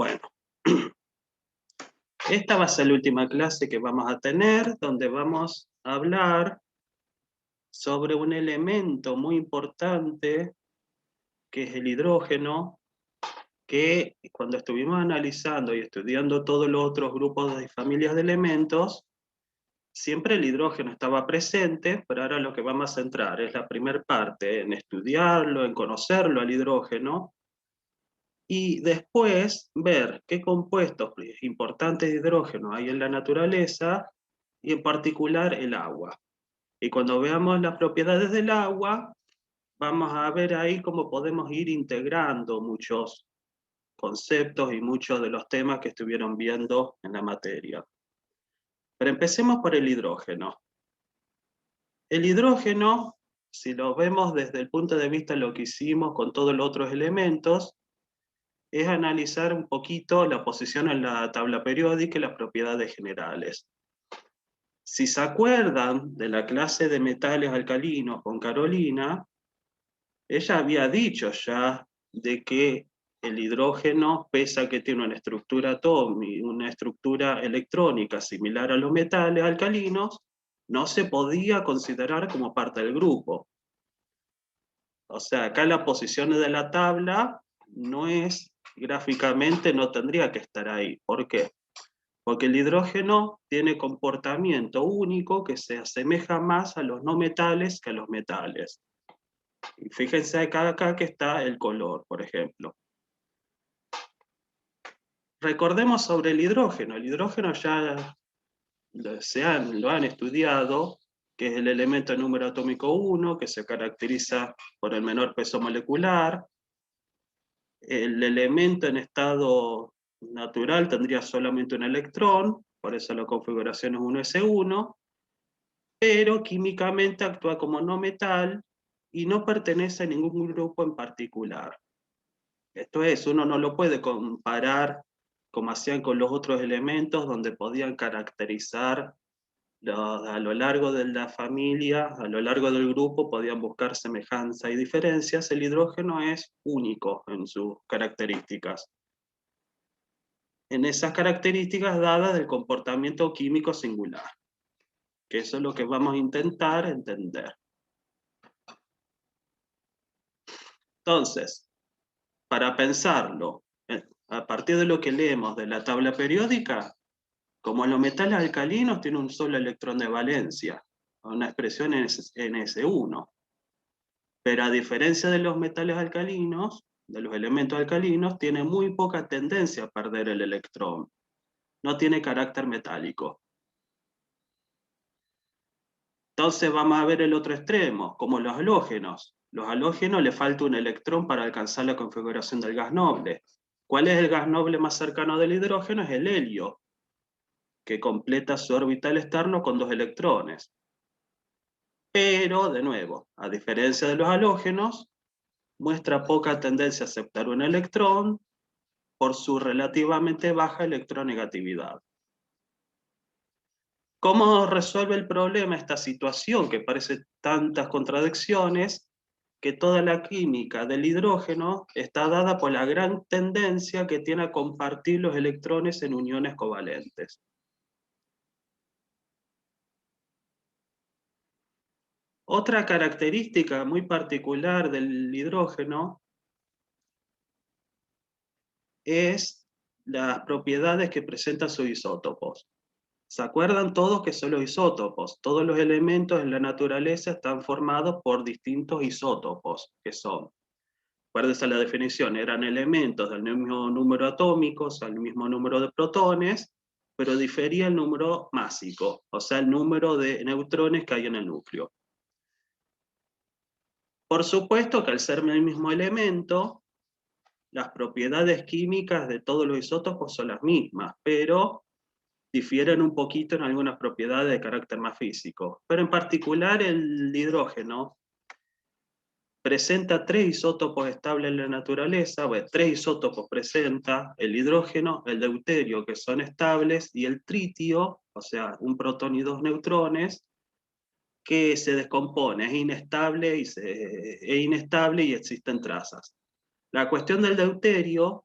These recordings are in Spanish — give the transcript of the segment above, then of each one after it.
Bueno, esta va a ser la última clase que vamos a tener, donde vamos a hablar sobre un elemento muy importante, que es el hidrógeno, que cuando estuvimos analizando y estudiando todos los otros grupos y familias de elementos, siempre el hidrógeno estaba presente, pero ahora lo que vamos a centrar es la primera parte, en estudiarlo, en conocerlo al hidrógeno, y después ver qué compuestos importantes de hidrógeno hay en la naturaleza, y en particular el agua. Y cuando veamos las propiedades del agua, vamos a ver ahí cómo podemos ir integrando muchos conceptos y muchos de los temas que estuvieron viendo en la materia. Pero empecemos por el hidrógeno. El hidrógeno, si lo vemos desde el punto de vista de lo que hicimos con todos los otros elementos, es analizar un poquito la posición en la tabla periódica y las propiedades generales. Si se acuerdan de la clase de metales alcalinos con Carolina, ella había dicho ya de que el hidrógeno, pese a que tiene una estructura atómica, una estructura electrónica similar a los metales alcalinos, no se podía considerar como parte del grupo. O sea, acá la posición de la tabla no es, gráficamente no tendría que estar ahí. ¿Por qué? Porque el hidrógeno tiene comportamiento único que se asemeja más a los no metales que a los metales. Y fíjense acá que está el color, por ejemplo. Recordemos sobre el hidrógeno. El hidrógeno ya lo han estudiado, que es el elemento de número atómico 1, que se caracteriza por el menor peso molecular. El elemento en estado natural tendría solamente un electrón, por eso la configuración es 1s1, pero químicamente actúa como no metal y no pertenece a ningún grupo en particular. Esto es, uno no lo puede comparar como hacían con los otros elementos, donde podían caracterizar a lo largo de la familia, a lo largo del grupo, podían buscar semejanza y diferencias. El hidrógeno es único en sus características. En esas características dadas del comportamiento químico singular, que eso es lo que vamos a intentar entender. Entonces, para pensarlo, a partir de lo que leemos de la tabla periódica, como los metales alcalinos tienen un solo electrón de valencia, una expresión en S1, pero a diferencia de los metales alcalinos, de los elementos alcalinos, tiene muy poca tendencia a perder el electrón, no tiene carácter metálico. Entonces vamos a ver el otro extremo, como los halógenos. Los halógenos le falta un electrón para alcanzar la configuración del gas noble. ¿Cuál es el gas noble más cercano del hidrógeno? Es el helio, que completa su orbital externo con 2 electrones. Pero, de nuevo, a diferencia de los halógenos, muestra poca tendencia a aceptar un electrón por su relativamente baja electronegatividad. ¿Cómo resuelve el problema esta situación que parece tantas contradicciones? Que toda la química del hidrógeno está dada por la gran tendencia que tiene a compartir los electrones en uniones covalentes. Otra característica muy particular del hidrógeno es las propiedades que presentan sus isótopos. ¿Se acuerdan todos que son los isótopos? Todos los elementos en la naturaleza están formados por distintos isótopos, que son, acuérdense la definición, eran elementos del mismo número atómico, o sea, el mismo número de protones, pero difería el número másico, o sea, el número de neutrones que hay en el núcleo. Por supuesto que al ser el mismo elemento, las propiedades químicas de todos los isótopos son las mismas, pero difieren un poquito en algunas propiedades de carácter más físico. Pero en particular el hidrógeno presenta 3 isótopos estables en la naturaleza, bueno, 3 isótopos presenta, el hidrógeno, el deuterio, que son estables, y el tritio, o sea, un protón y 2 neutrones, que se descompone, es inestable y existen trazas. La cuestión del deuterio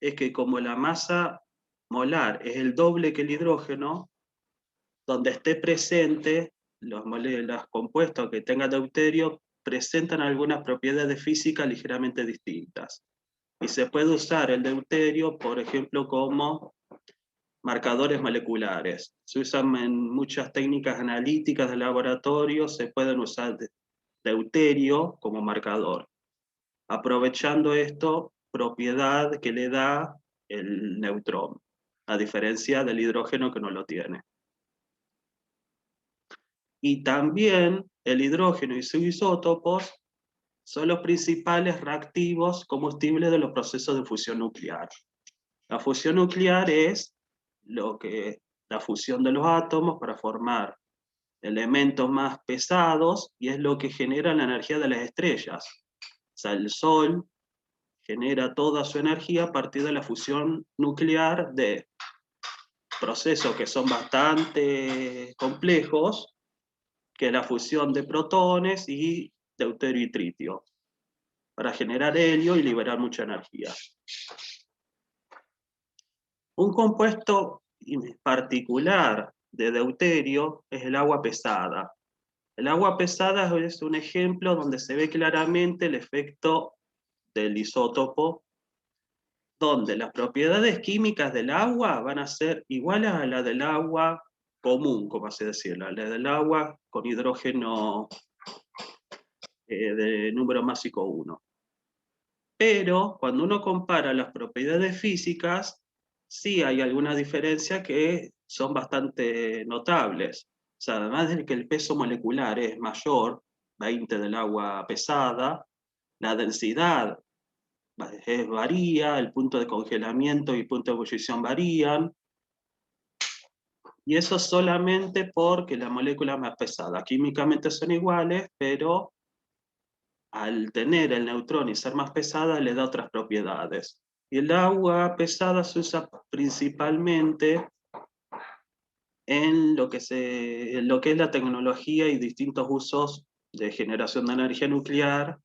es que como la masa molar es el doble que el hidrógeno, donde esté presente, los compuestos que tengan deuterio presentan algunas propiedades físicas ligeramente distintas. Y se puede usar el deuterio, por ejemplo, como marcadores moleculares. Se usan en muchas técnicas analíticas de laboratorio, se pueden usar deuterio como marcador, aprovechando esto, propiedad que le da el neutrón, a diferencia del hidrógeno que no lo tiene. Y también el hidrógeno y sus isótopos son los principales reactivos combustibles de los procesos de fusión nuclear. La fusión nuclear es la fusión de los átomos para formar elementos más pesados y es lo que genera la energía de las estrellas. O sea, el Sol genera toda su energía a partir de la fusión nuclear de procesos que son bastante complejos, que es la fusión de protones y deuterio y tritio, para generar helio y liberar mucha energía. Un compuesto particular de deuterio es el agua pesada. El agua pesada es un ejemplo donde se ve claramente el efecto del isótopo, donde las propiedades químicas del agua van a ser iguales a las del agua común, como así decirlo, la del agua con hidrógeno de número másico 1. Pero cuando uno compara las propiedades físicas, sí hay algunas diferencias que son bastante notables. O sea, además de que el peso molecular es mayor, 20 del agua pesada, la densidad varía, el punto de congelamiento y punto de ebullición varían, y eso solamente porque la molécula es más pesada. Químicamente son iguales, pero al tener el neutrón y ser más pesada le da otras propiedades. Y el agua pesada se usa principalmente en lo que es la tecnología y distintos usos de generación de energía nuclear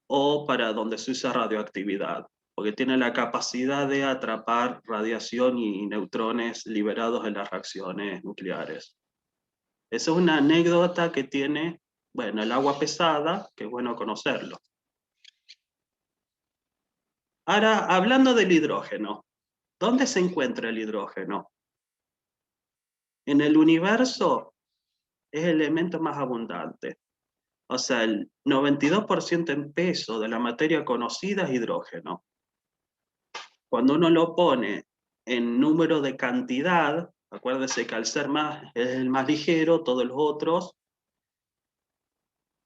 o para donde se usa radioactividad, porque tiene la capacidad de atrapar radiación y neutrones liberados en las reacciones nucleares. Esa es una anécdota que tiene, bueno, el agua pesada, que es bueno conocerlo. Ahora, hablando del hidrógeno, ¿dónde se encuentra el hidrógeno? En el universo es el elemento más abundante. O sea, el 92% en peso de la materia conocida es hidrógeno. Cuando uno lo pone en número de cantidad, acuérdese que al ser más, es el más ligero, todos los otros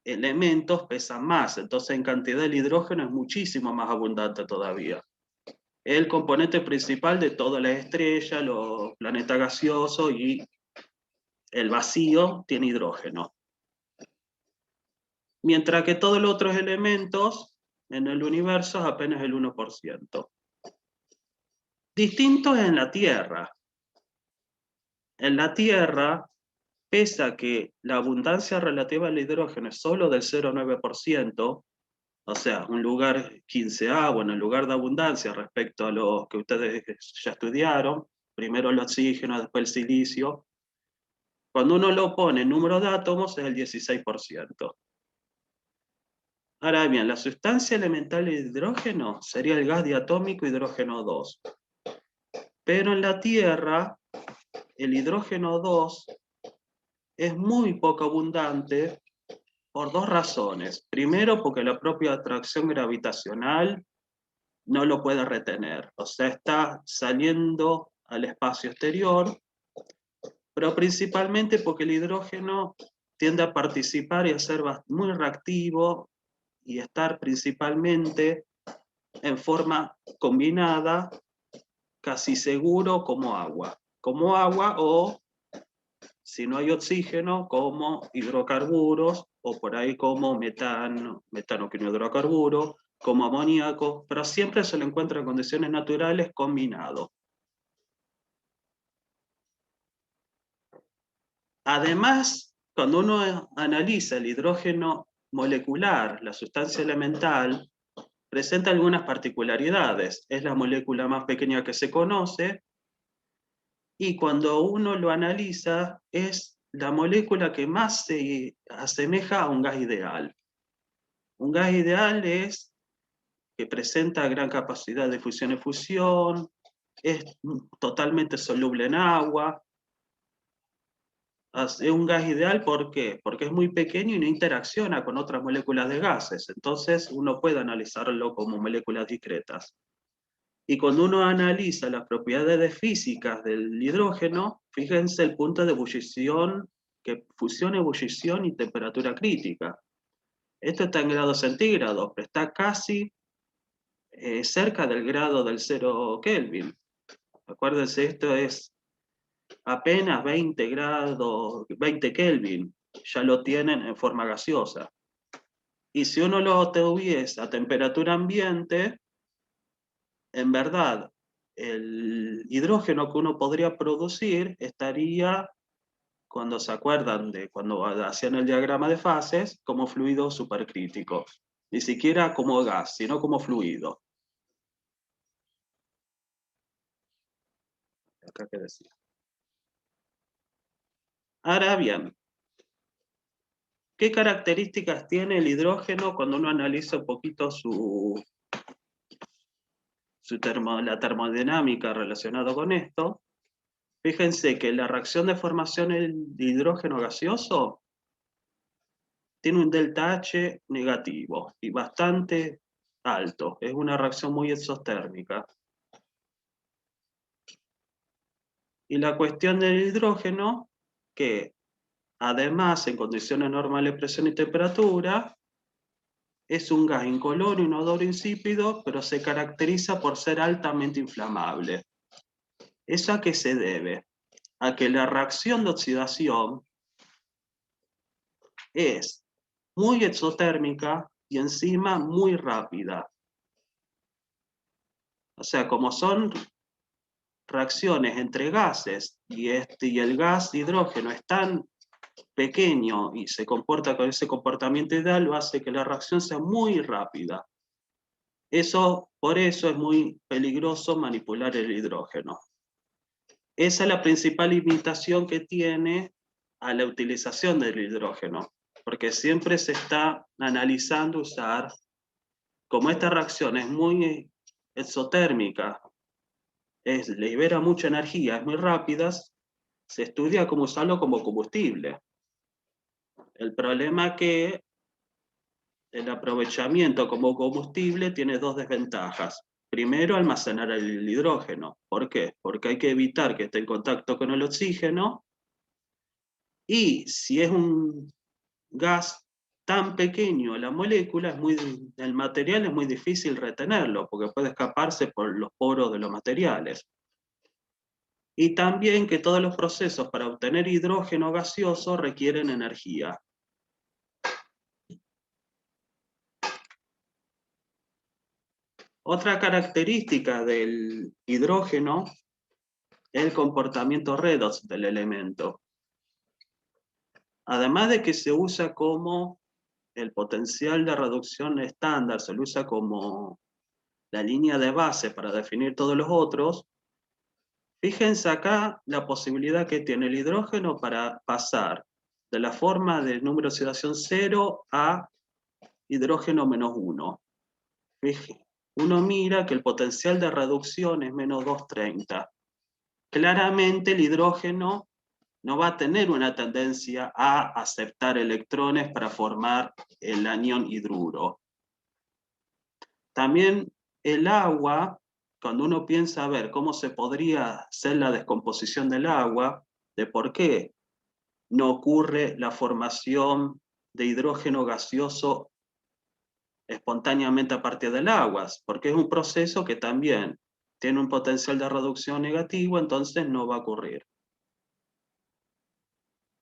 elementos pesan más. Entonces en cantidad el hidrógeno es muchísimo más abundante todavía. Es el componente principal de todas las estrellas, los planetas gaseosos y el vacío tiene hidrógeno. Mientras que todos los otros elementos en el universo es apenas el 1%. Distinto es en la Tierra. En la Tierra, pese a que la abundancia relativa al hidrógeno es solo del 0,9%, o sea, un lugar 15A, bueno, el lugar de abundancia respecto a lo que ustedes ya estudiaron, primero el oxígeno, después el silicio, cuando uno lo pone en número de átomos es el 16%. Ahora bien, la sustancia elemental de hidrógeno sería el gas diatómico hidrógeno 2. Pero en la Tierra, el hidrógeno 2 es muy poco abundante por dos razones. Primero, porque la propia atracción gravitacional no lo puede retener. O sea, está saliendo al espacio exterior, pero principalmente porque el hidrógeno tiende a participar y a ser muy reactivo y estar principalmente en forma combinada, casi seguro como agua. Como agua o, si no hay oxígeno, como hidrocarburos, o por ahí como metano que no es hidrocarburo, como amoníaco, pero siempre se lo encuentra en condiciones naturales combinado. Además, cuando uno analiza el hidrógeno molecular, la sustancia elemental, presenta algunas particularidades. Es la molécula más pequeña que se conoce, y cuando uno lo analiza, es la molécula que más se asemeja a un gas ideal. Un gas ideal es que presenta gran capacidad de fusión y fusión, es totalmente soluble en agua. Es un gas ideal, ¿por qué? Porque es muy pequeño y no interacciona con otras moléculas de gases. Entonces uno puede analizarlo como moléculas discretas. Y cuando uno analiza las propiedades físicas del hidrógeno, fíjense el punto de ebullición, que fusión, ebullición y temperatura crítica. Esto está en grados centígrados, pero está casi cerca del grado del 0 Kelvin. Acuérdense, esto es apenas 20 grados, 20 Kelvin, ya lo tienen en forma gaseosa. Y si uno lo tuviese a temperatura ambiente, en verdad, el hidrógeno que uno podría producir estaría, cuando se acuerdan de cuando hacían el diagrama de fases, como fluido supercrítico. Ni siquiera como gas, sino como fluido. Acá que decía. Ahora bien, ¿qué características tiene el hidrógeno cuando uno analiza un poquito la termodinámica relacionada con esto? Fíjense que la reacción de formación de hidrógeno gaseoso tiene un delta H negativo y bastante alto. Es una reacción muy exotérmica. Y la cuestión del hidrógeno, que además en condiciones normales de presión y temperatura, es un gas incoloro, inodoro, insípido, pero se caracteriza por ser altamente inflamable. ¿Eso a qué se debe? A que la reacción de oxidación es muy exotérmica y encima muy rápida. O sea, como son reacciones entre gases y el gas de hidrógeno es tan pequeño y se comporta con ese comportamiento ideal, lo hace que la reacción sea muy rápida. Por eso es muy peligroso manipular el hidrógeno. Esa es la principal limitación que tiene a la utilización del hidrógeno, porque siempre se está analizando usar, como esta reacción es muy exotérmica, libera mucha energía, es muy rápida, se estudia cómo usarlo como combustible. El problema es que el aprovechamiento como combustible tiene dos desventajas. Primero, almacenar el hidrógeno. ¿Por qué? Porque hay que evitar que esté en contacto con el oxígeno, y si es un gas tan pequeño la molécula, el material es muy difícil retenerlo, porque puede escaparse por los poros de los materiales. Y también que todos los procesos para obtener hidrógeno gaseoso requieren energía. Otra característica del hidrógeno es el comportamiento redox del elemento. Además de que se usa como el potencial de reducción estándar, se lo usa como la línea de base para definir todos los otros, fíjense acá la posibilidad que tiene el hidrógeno para pasar de la forma de número de oxidación 0 a hidrógeno -1. Uno mira que el potencial de reducción es menos 230. Claramente el hidrógeno no va a tener una tendencia a aceptar electrones para formar el anión hidruro. También el agua, cuando uno piensa a ver cómo se podría hacer la descomposición del agua, de por qué no ocurre la formación de hidrógeno gaseoso espontáneamente a partir del agua, porque es un proceso que también tiene un potencial de reducción negativo, entonces no va a ocurrir.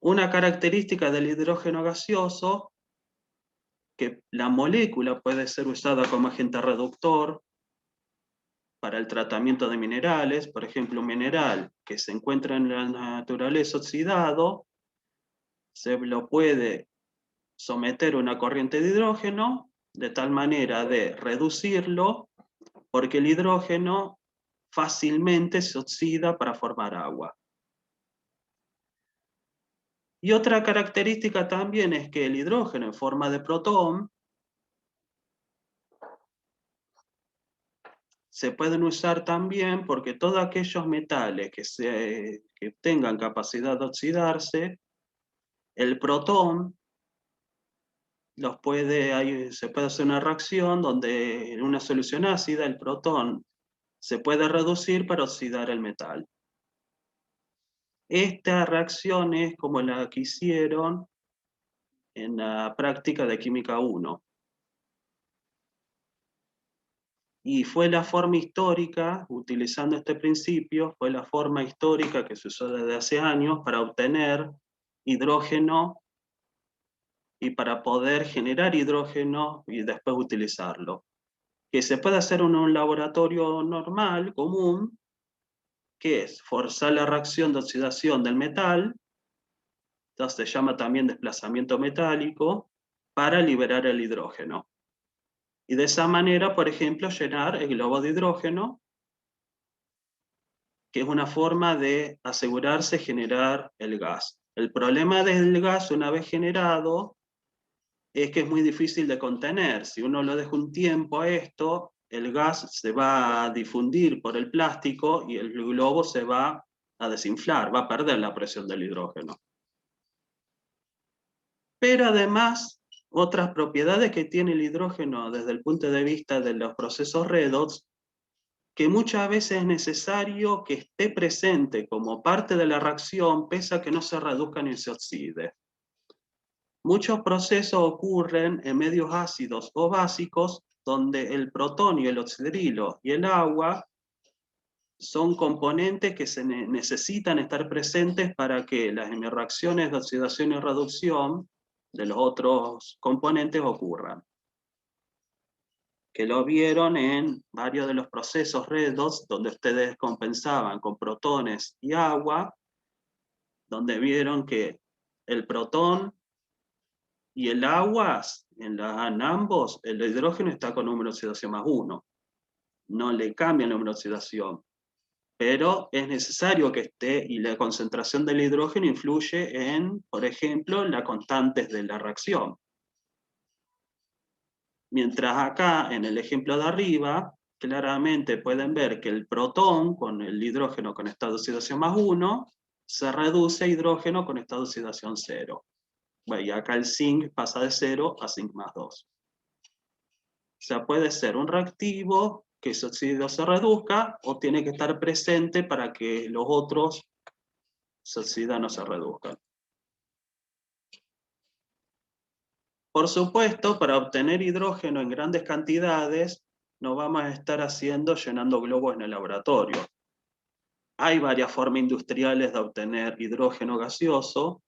Una característica del hidrógeno gaseoso, que la molécula puede ser usada como agente reductor para el tratamiento de minerales. Por ejemplo, un mineral que se encuentra en la naturaleza oxidado, se lo puede someter a una corriente de hidrógeno de tal manera de reducirlo, porque el hidrógeno fácilmente se oxida para formar agua. Y otra característica también es que el hidrógeno en forma de protón se pueden usar también porque todos aquellos metales que tengan capacidad de oxidarse, el protón se puede hacer una reacción donde en una solución ácida el protón se puede reducir para oxidar el metal. Esta reacción es como la que hicieron en la práctica de Química 1. Y fue la forma histórica, utilizando este principio, fue la forma histórica que se usó desde hace años para obtener hidrógeno y para poder generar hidrógeno y después utilizarlo. Que se puede hacer en un laboratorio normal, común, que es forzar la reacción de oxidación del metal, entonces se llama también desplazamiento metálico, para liberar el hidrógeno. Y de esa manera, por ejemplo, llenar el globo de hidrógeno, que es una forma de asegurarse generar el gas. El problema del gas, una vez generado, es que es muy difícil de contener. Si uno lo deja un tiempo a esto, el gas se va a difundir por el plástico y el globo se va a desinflar, va a perder la presión del hidrógeno. Pero además, otras propiedades que tiene el hidrógeno desde el punto de vista de los procesos redox, que muchas veces es necesario que esté presente como parte de la reacción, pese a que no se reduzca ni se oxide. Muchos procesos ocurren en medios ácidos o básicos, donde el protonio, el oxidrilo y el agua son componentes que necesitan estar presentes para que las reacciones de oxidación y reducción de los otros componentes ocurran. Que lo vieron en varios de los procesos redox, donde ustedes compensaban con protones y agua, donde vieron que el protón y el agua, en ambos, el hidrógeno está con número de oxidación +1. No le cambia el número de oxidación. Pero es necesario que esté, y la concentración del hidrógeno influye en, por ejemplo, las constantes de la reacción. Mientras acá, en el ejemplo de arriba, claramente pueden ver que el protón con el hidrógeno con estado de oxidación +1 se reduce a hidrógeno con estado de oxidación 0. Bueno, y acá el zinc pasa de 0 a zinc +2. O sea, puede ser un reactivo que ese oxígeno se reduzca, o tiene que estar presente para que los otros se oxidan o se reduzcan. Por supuesto, para obtener hidrógeno en grandes cantidades, no vamos a estar llenando globos en el laboratorio. Hay varias formas industriales de obtener hidrógeno gaseoso,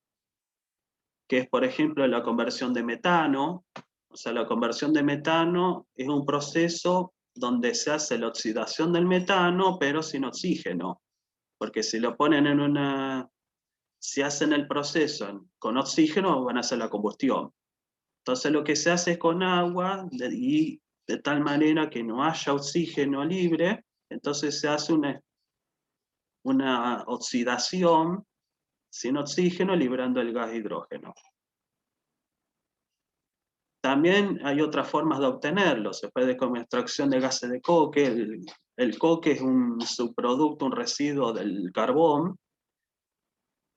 que es, por ejemplo, la conversión de metano. O sea, la conversión de metano es un proceso donde se hace la oxidación del metano, pero sin oxígeno. Porque si lo ponen si hacen el proceso con oxígeno, van a hacer la combustión. Entonces lo que se hace es con agua, y de tal manera que no haya oxígeno libre, entonces se hace una oxidación sin oxígeno, liberando el gas hidrógeno. También hay otras formas de obtenerlo. Se puede con extracción de gases de coque. El coque es un subproducto, un residuo del carbón.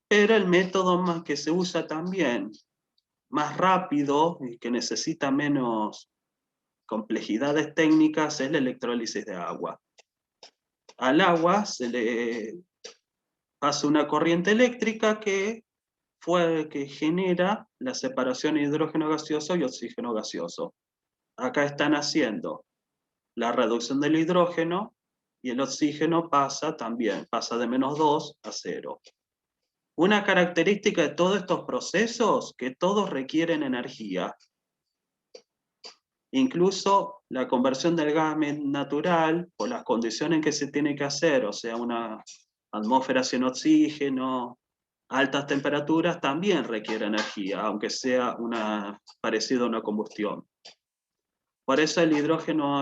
Pero el método más que se usa también, más rápido y que necesita menos complejidades técnicas, es la electrólisis de agua. Al agua se le pasa una corriente eléctrica que genera la separación de hidrógeno gaseoso y oxígeno gaseoso. Acá están haciendo la reducción del hidrógeno, y el oxígeno pasa de -2 a 0. Una característica de todos estos procesos, que todos requieren energía. Incluso la conversión del gas natural, por las condiciones en que se tiene que hacer, o sea, una atmósfera sin oxígeno, altas temperaturas, también requiere energía, aunque sea parecido a una combustión. Por eso el hidrógeno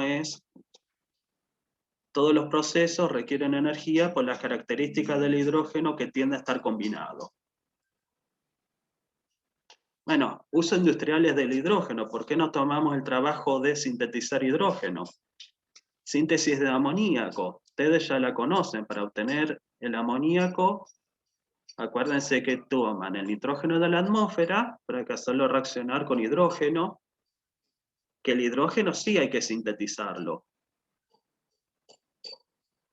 todos los procesos requieren energía por las características del hidrógeno que tiende a estar combinado. Bueno, usos industriales del hidrógeno. ¿Por qué no tomamos el trabajo de sintetizar hidrógeno? Síntesis de amoníaco. Ustedes ya la conocen. Para obtener el amoníaco, acuérdense que toman el nitrógeno de la atmósfera para que hacerlo reaccionar con hidrógeno, que el hidrógeno sí hay que sintetizarlo.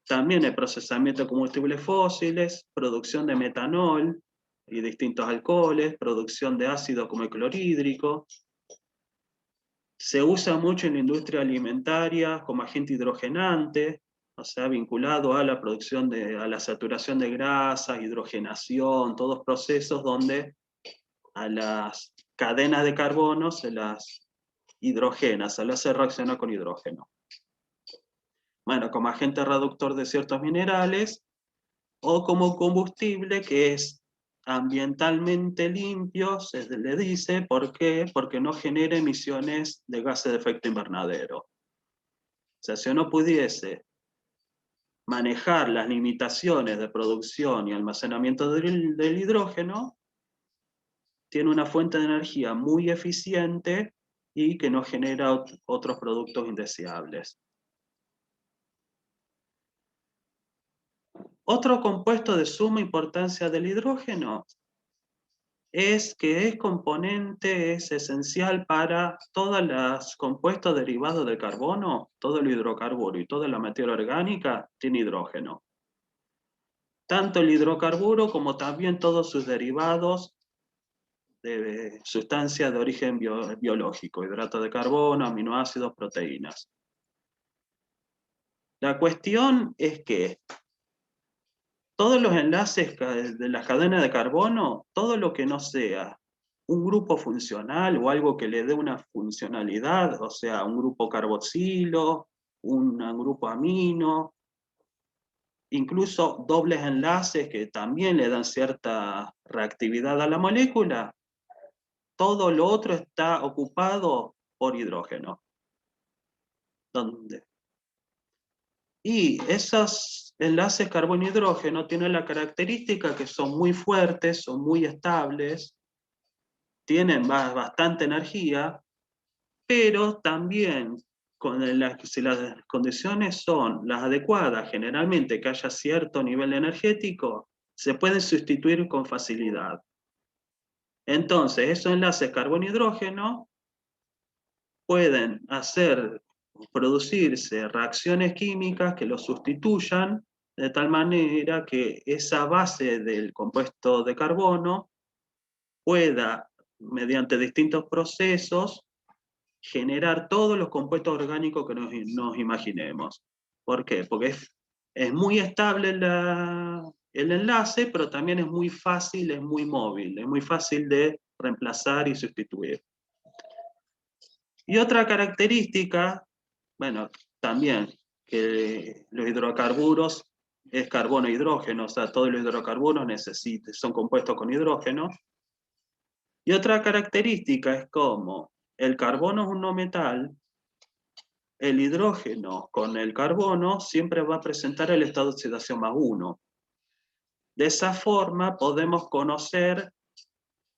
También el procesamiento de combustibles fósiles, producción de metanol y distintos alcoholes, producción de ácido como el clorhídrico. Se usa mucho en la industria alimentaria como agente hidrogenante, o sea, vinculado a la producción a la saturación de grasas, hidrogenación, todos procesos donde a las cadenas de carbono se las hidrogena, se las hace reaccionar con hidrógeno. Bueno, como agente reductor de ciertos minerales, o como combustible que es ambientalmente limpio, se le dice, ¿por qué? Porque no genera emisiones de gases de efecto invernadero. O sea, si uno pudiese manejar las limitaciones de producción y almacenamiento del hidrógeno, tiene una fuente de energía muy eficiente y que no genera otros productos indeseables. Otro compuesto de suma importancia del hidrógeno es que es esencial para todos los compuestos derivados del carbono, todo el hidrocarburo y toda la materia orgánica tiene hidrógeno. Tanto el hidrocarburo como también todos sus derivados de sustancias de origen biológico, hidratos de carbono, aminoácidos, proteínas. La cuestión es que todos los enlaces de las cadenas de carbono, todo lo que no sea un grupo funcional o algo que le dé una funcionalidad, o sea, un grupo carboxilo, un grupo amino, incluso dobles enlaces que también le dan cierta reactividad a la molécula, todo lo otro está ocupado por hidrógeno. ¿Dónde? Y esos enlaces carbono-hidrógeno tienen la característica que son muy fuertes, son muy estables, tienen bastante energía, pero también si las condiciones son las adecuadas, generalmente que haya cierto nivel energético, se pueden sustituir con facilidad. Entonces, esos enlaces carbono-hidrógeno pueden producirse reacciones químicas que los sustituyan de tal manera que esa base del compuesto de carbono pueda, mediante distintos procesos, generar todos los compuestos orgánicos que nos imaginemos. ¿Por qué? Porque es muy estable el enlace, pero también es muy fácil, es muy móvil, es muy fácil de reemplazar y sustituir. Y otra característica, bueno, también que los hidrocarburos es carbono e hidrógeno, o sea, todos los hidrocarburos son compuestos con hidrógeno. Y otra característica es como el carbono es un no metal, el hidrógeno con el carbono siempre va a presentar el estado de oxidación +1. De esa forma podemos conocer,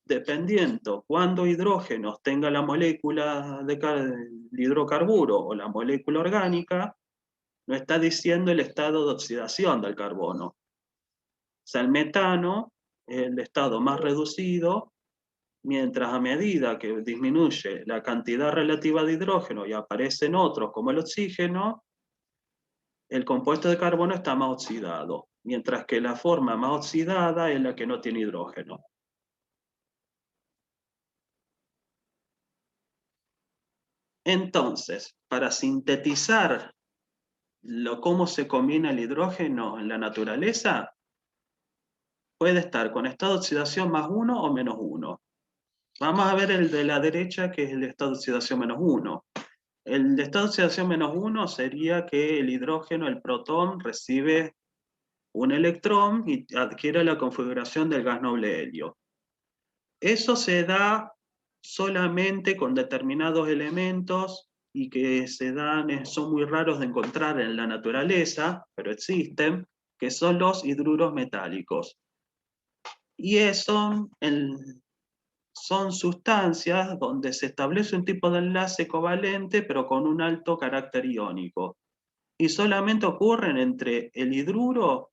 dependiendo cuándo hidrógenos tenga la molécula del hidrocarburo o la molécula orgánica, nos está diciendo el estado de oxidación del carbono. O sea, el metano es el estado más reducido, mientras a medida que disminuye la cantidad relativa de hidrógeno y aparecen otros como el oxígeno, el compuesto de carbono está más oxidado, mientras que la forma más oxidada es la que no tiene hidrógeno. Entonces, para sintetizar cómo se combina el hidrógeno en la naturaleza, puede estar con estado de oxidación +1 o -1. Vamos a ver el de la derecha, que es el estado de oxidación -1. El de estado de oxidación -1 sería que el hidrógeno, el protón, recibe un electrón y adquiere la configuración del gas noble helio. Eso se da solamente con determinados elementos y que se dan, son muy raros de encontrar en la naturaleza, pero existen, que son los hidruros metálicos. Y eso son sustancias donde se establece un tipo de enlace covalente, pero con un alto carácter iónico. Y solamente ocurren entre el hidruro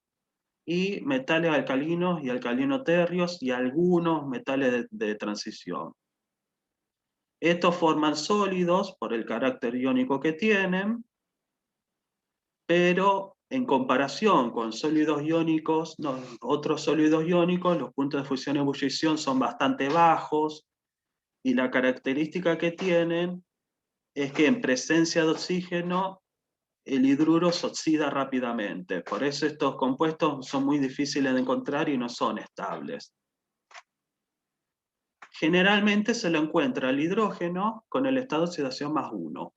y metales alcalinos y alcalinoterrios y algunos metales de transición. Estos forman sólidos por el carácter iónico que tienen, pero en comparación con sólidos iónicos, otros sólidos iónicos, los puntos de fusión y ebullición son bastante bajos, y la característica que tienen es que en presencia de oxígeno el hidruro se oxida rápidamente. Por eso estos compuestos son muy difíciles de encontrar y no son estables. Generalmente se lo encuentra el hidrógeno con el estado de oxidación +1,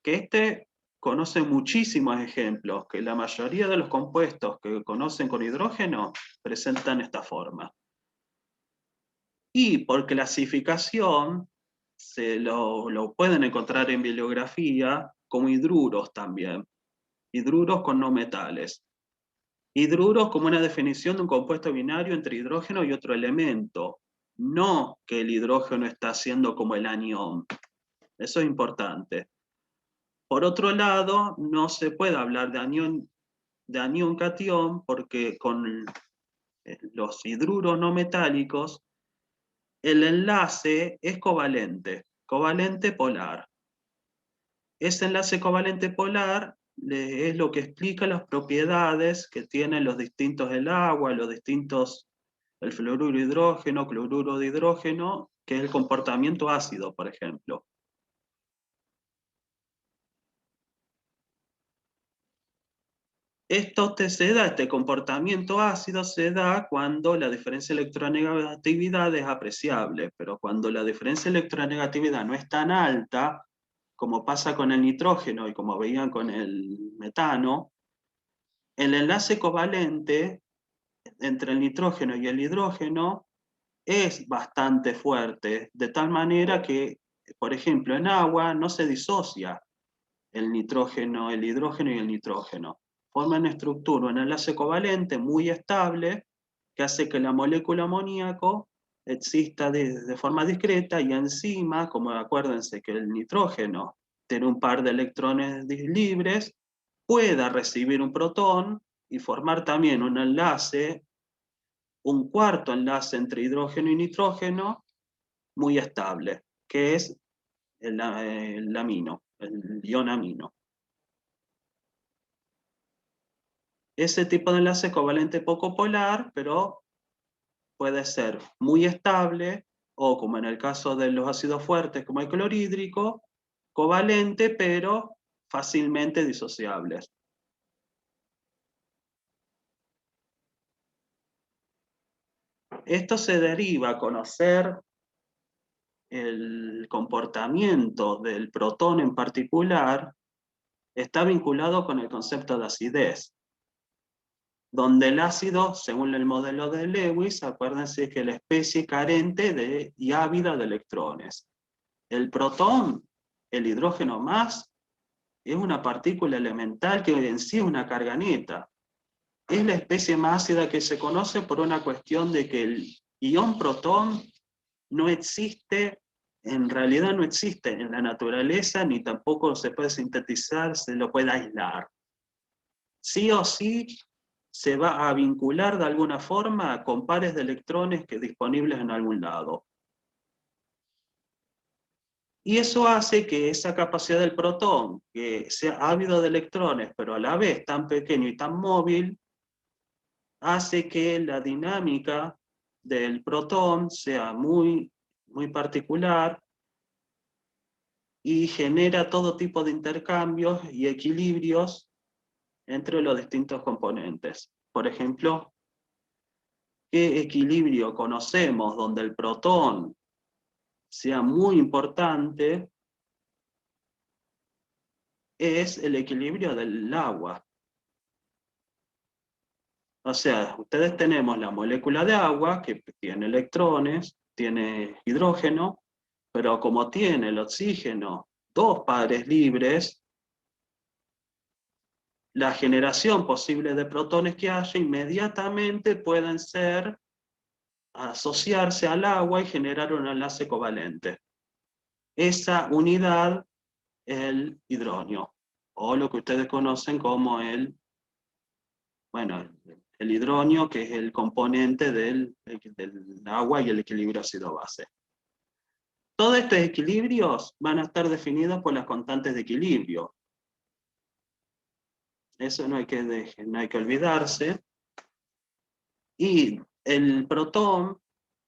que conoce muchísimos ejemplos, que la mayoría de los compuestos que conocen con hidrógeno presentan esta forma. Y por clasificación, se lo pueden encontrar en bibliografía como hidruros también, hidruros con no metales. Hidruros como una definición de un compuesto binario entre hidrógeno y otro elemento, no que el hidrógeno está haciendo como el anión. Eso es importante. Por otro lado, no se puede hablar de anión-catión porque con los hidruros no metálicos el enlace es covalente polar. Ese enlace covalente polar es lo que explica las propiedades que tienen los distintos del agua, el fluoruro de hidrógeno, cloruro de hidrógeno, que es el comportamiento ácido, por ejemplo. Este comportamiento ácido se da cuando la diferencia de electronegatividad es apreciable, pero cuando la diferencia de electronegatividad no es tan alta, como pasa con el nitrógeno y como veían con el metano, el enlace covalente entre el nitrógeno y el hidrógeno es bastante fuerte, de tal manera que, por ejemplo, en agua no se disocia el nitrógeno, el hidrógeno y el nitrógeno. Forman una estructura, un enlace covalente muy estable que hace que la molécula amoníaco exista de forma discreta y encima, como acuérdense que el nitrógeno tiene un par de electrones libres, pueda recibir un protón y formar también un enlace, un cuarto enlace entre hidrógeno y nitrógeno muy estable, que es el amino, el ion amino. Ese tipo de enlace es covalente poco polar, pero puede ser muy estable, o como en el caso de los ácidos fuertes, como el clorhídrico, covalente, pero fácilmente disociables. Esto se deriva a conocer el comportamiento del protón en particular, está vinculado con el concepto de acidez, donde el ácido, según el modelo de Lewis, acuérdense que la especie carente y ávida de electrones. El protón, el hidrógeno más, es una partícula elemental que en sí es una carga neta. Es la especie más ácida que se conoce por una cuestión de que el ion protón no existe, en realidad no existe en la naturaleza, ni tampoco se puede sintetizar, se lo puede aislar. Sí o sí se va a vincular de alguna forma con pares de electrones que disponibles en algún lado. Y eso hace que esa capacidad del protón, que sea ávido de electrones, pero a la vez tan pequeño y tan móvil, hace que la dinámica del protón sea muy, muy particular y genera todo tipo de intercambios y equilibrios entre los distintos componentes. Por ejemplo, ¿qué equilibrio conocemos donde el protón sea muy importante? Es el equilibrio del agua. O sea, ustedes tenemos la molécula de agua que tiene electrones, tiene hidrógeno, pero como tiene el oxígeno dos pares libres, la generación posible de protones que haya inmediatamente pueden asociarse al agua y generar un enlace covalente. Esa unidad es el hidronio, o lo que ustedes conocen como el hidronio, que es el componente del agua y el equilibrio ácido-base. Todos estos equilibrios van a estar definidos por las constantes de equilibrio. Eso no hay que olvidarse. Y el protón,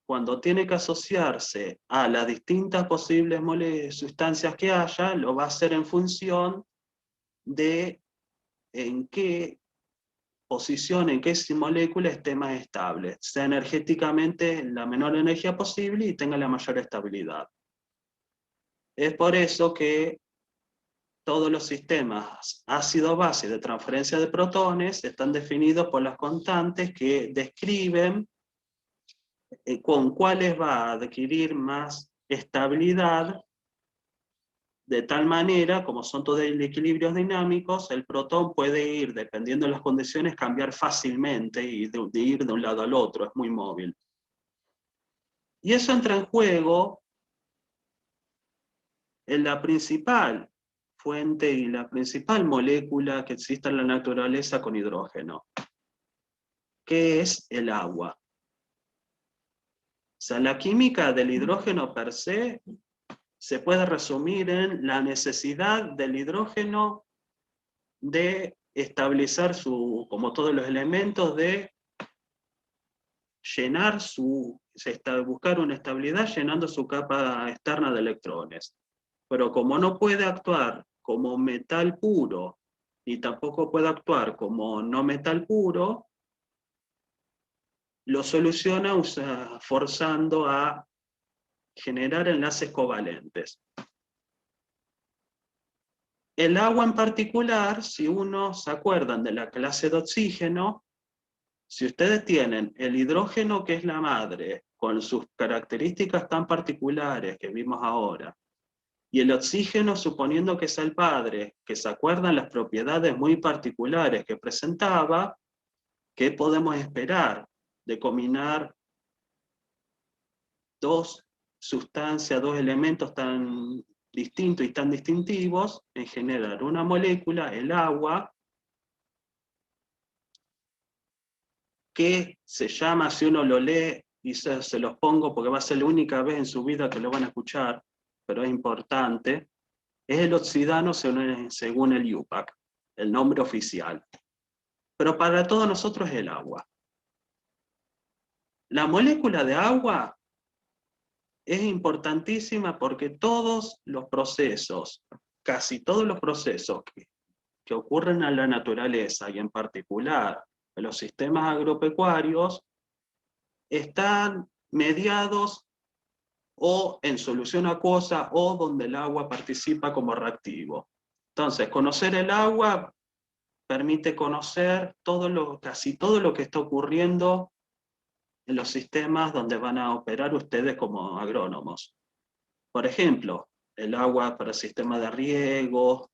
cuando tiene que asociarse a las distintas posibles sustancias que haya, lo va a hacer en función de en qué posición, en qué molécula esté más estable, sea energéticamente la menor energía posible y tenga la mayor estabilidad. Es por eso que todos los sistemas ácido-base de transferencia de protones están definidos por las constantes que describen con cuáles va a adquirir más estabilidad, de tal manera, como son todos equilibrios dinámicos, el protón puede ir, dependiendo de las condiciones, cambiar fácilmente y de ir de un lado al otro, es muy móvil. Y eso entra en juego en la principal fuente y la principal molécula que existe en la naturaleza con hidrógeno, que es el agua. O sea, la química del hidrógeno per se puede resumir en la necesidad del hidrógeno de estabilizar como todos los elementos, de llenar buscar una estabilidad llenando su capa externa de electrones. Pero como no puede actuar como metal puro, y tampoco puede actuar como no metal puro, lo soluciona forzando a generar enlaces covalentes. El agua en particular, si uno se acuerdan de la clase de oxígeno, si ustedes tienen el hidrógeno, que es la madre, con sus características tan particulares que vimos ahora, y el oxígeno suponiendo que es el padre, que se acuerdan las propiedades muy particulares que presentaba, ¿qué podemos esperar de combinar dos sustancias, dos elementos tan distintos y tan distintivos en generar una molécula, el agua, que se llama, si uno lo lee, y se los pongo porque va a ser la única vez en su vida que lo van a escuchar, pero es importante, es el oxidano según el IUPAC, el nombre oficial. Pero para todos nosotros es el agua. La molécula de agua es importantísima porque todos los procesos, casi todos los procesos que ocurren en la naturaleza y en particular en los sistemas agropecuarios, están mediados o en solución acuosa o donde el agua participa como reactivo. Entonces, conocer el agua permite conocer casi todo lo que está ocurriendo en los sistemas donde van a operar ustedes como agrónomos. Por ejemplo, el agua para el sistema de riego,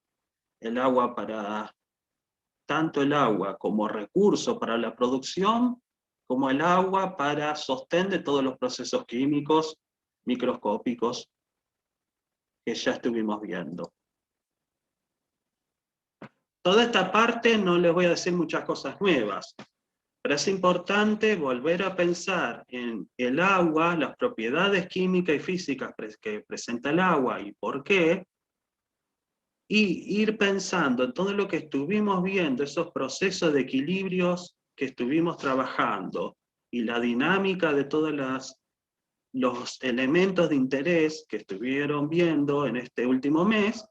el agua tanto el agua como recurso para la producción, como el agua para sostén de todos los procesos químicos microscópicos que ya estuvimos viendo. Toda esta parte no les voy a decir muchas cosas nuevas, pero es importante volver a pensar en el agua, las propiedades químicas y físicas que presenta el agua y por qué, y ir pensando en todo lo que estuvimos viendo, esos procesos de equilibrios que estuvimos trabajando, y la dinámica de todos los elementos de interés que estuvieron viendo en este último mes,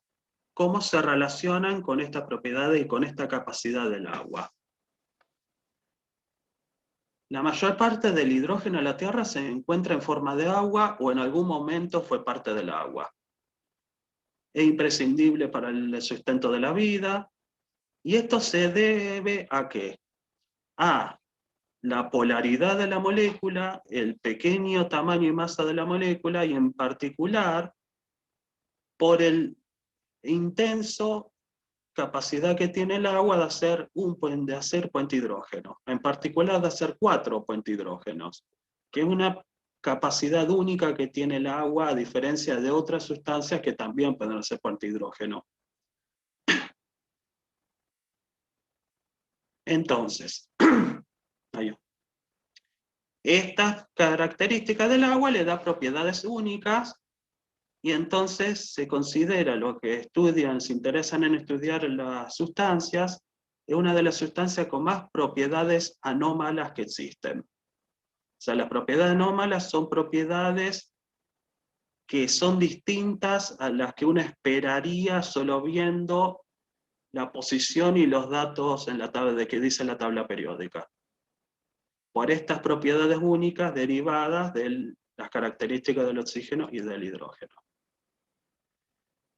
cómo se relacionan con estas propiedades y con esta capacidad del agua. La mayor parte del hidrógeno en la Tierra se encuentra en forma de agua o en algún momento fue parte del agua. Es imprescindible para el sustento de la vida, y esto se debe ¿a qué? A la polaridad de la molécula, el pequeño tamaño y masa de la molécula, y en particular por el intenso capacidad que tiene el agua de hacer puente hidrógeno, en particular de hacer 4 puentes hidrógenos, que es una capacidad única que tiene el agua, a diferencia de otras sustancias que también pueden hacer puente hidrógeno. Entonces, estas características del agua le da propiedades únicas, y entonces se considera, lo que estudian, se interesan en estudiar las sustancias, es una de las sustancias con más propiedades anómalas que existen. O sea, las propiedades anómalas son propiedades que son distintas a las que uno esperaría solo viendo la posición y los datos en la tabla de que dice la tabla periódica. Por estas propiedades únicas derivadas de las características del oxígeno y del hidrógeno.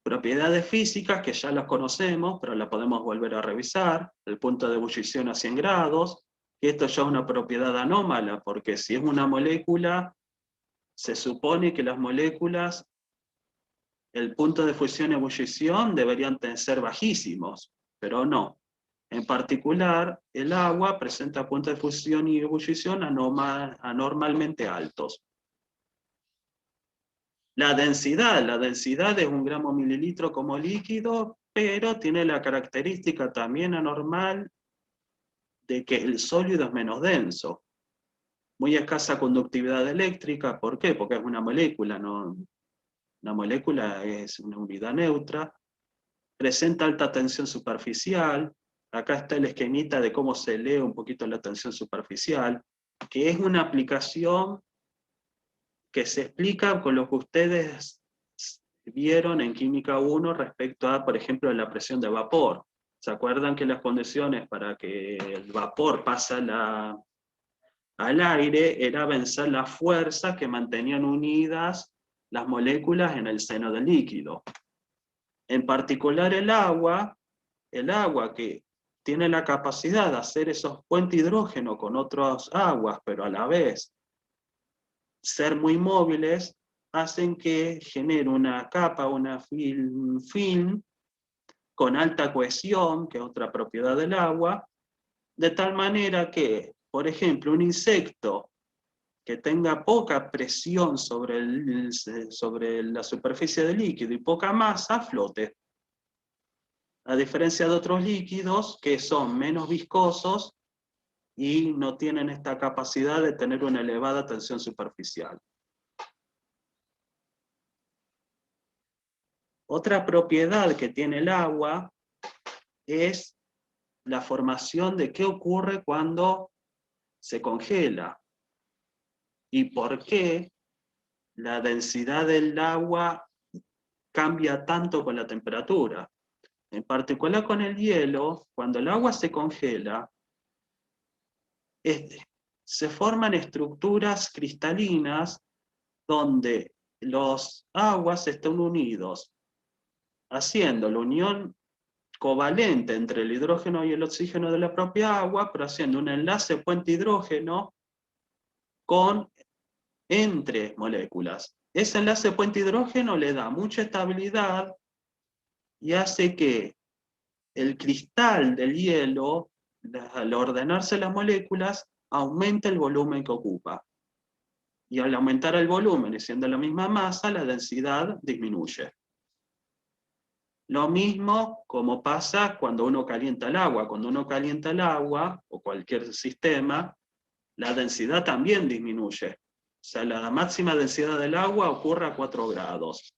Propiedades físicas que ya las conocemos, pero las podemos volver a revisar. El punto de ebullición a 100 grados, y esto ya es una propiedad anómala, porque si es una molécula, se supone que las moléculas, el punto de fusión y ebullición deberían ser bajísimos, pero no. En particular, el agua presenta puntos de fusión y ebullición anormalmente altos. La densidad es 1 gramo mililitro como líquido, pero tiene la característica también anormal de que el sólido es menos denso. Muy escasa conductividad eléctrica, ¿por qué? Porque es una molécula, ¿no? Una molécula es una unidad neutra. Presenta alta tensión superficial. Acá está el esquemita de cómo se lee un poquito la tensión superficial, que es una aplicación que se explica con lo que ustedes vieron en Química 1 respecto a, por ejemplo, la presión de vapor. ¿Se acuerdan que las condiciones para que el vapor pase al aire era vencer las fuerzas que mantenían unidas las moléculas en el seno del líquido? En particular el agua que tiene la capacidad de hacer esos puentes hidrógeno con otras aguas, pero a la vez ser muy móviles, hacen que genere una capa, una film con alta cohesión, que es otra propiedad del agua, de tal manera que, por ejemplo, un insecto que tenga poca presión sobre la superficie del líquido y poca masa, flote. A diferencia de otros líquidos que son menos viscosos y no tienen esta capacidad de tener una elevada tensión superficial. Otra propiedad que tiene el agua es la formación de qué ocurre cuando se congela y por qué la densidad del agua cambia tanto con la temperatura. En particular con el hielo, cuando el agua se congela, se forman estructuras cristalinas donde los aguas están unidos, haciendo la unión covalente entre el hidrógeno y el oxígeno de la propia agua, pero haciendo un enlace puente hidrógeno entre moléculas. Ese enlace puente hidrógeno le da mucha estabilidad y hace que el cristal del hielo, al ordenarse las moléculas, aumente el volumen que ocupa. Y al aumentar el volumen y siendo la misma masa, la densidad disminuye. Lo mismo como pasa cuando uno calienta el agua. Cuando uno calienta el agua, o cualquier sistema, la densidad también disminuye. O sea, la máxima densidad del agua ocurre a 4 grados.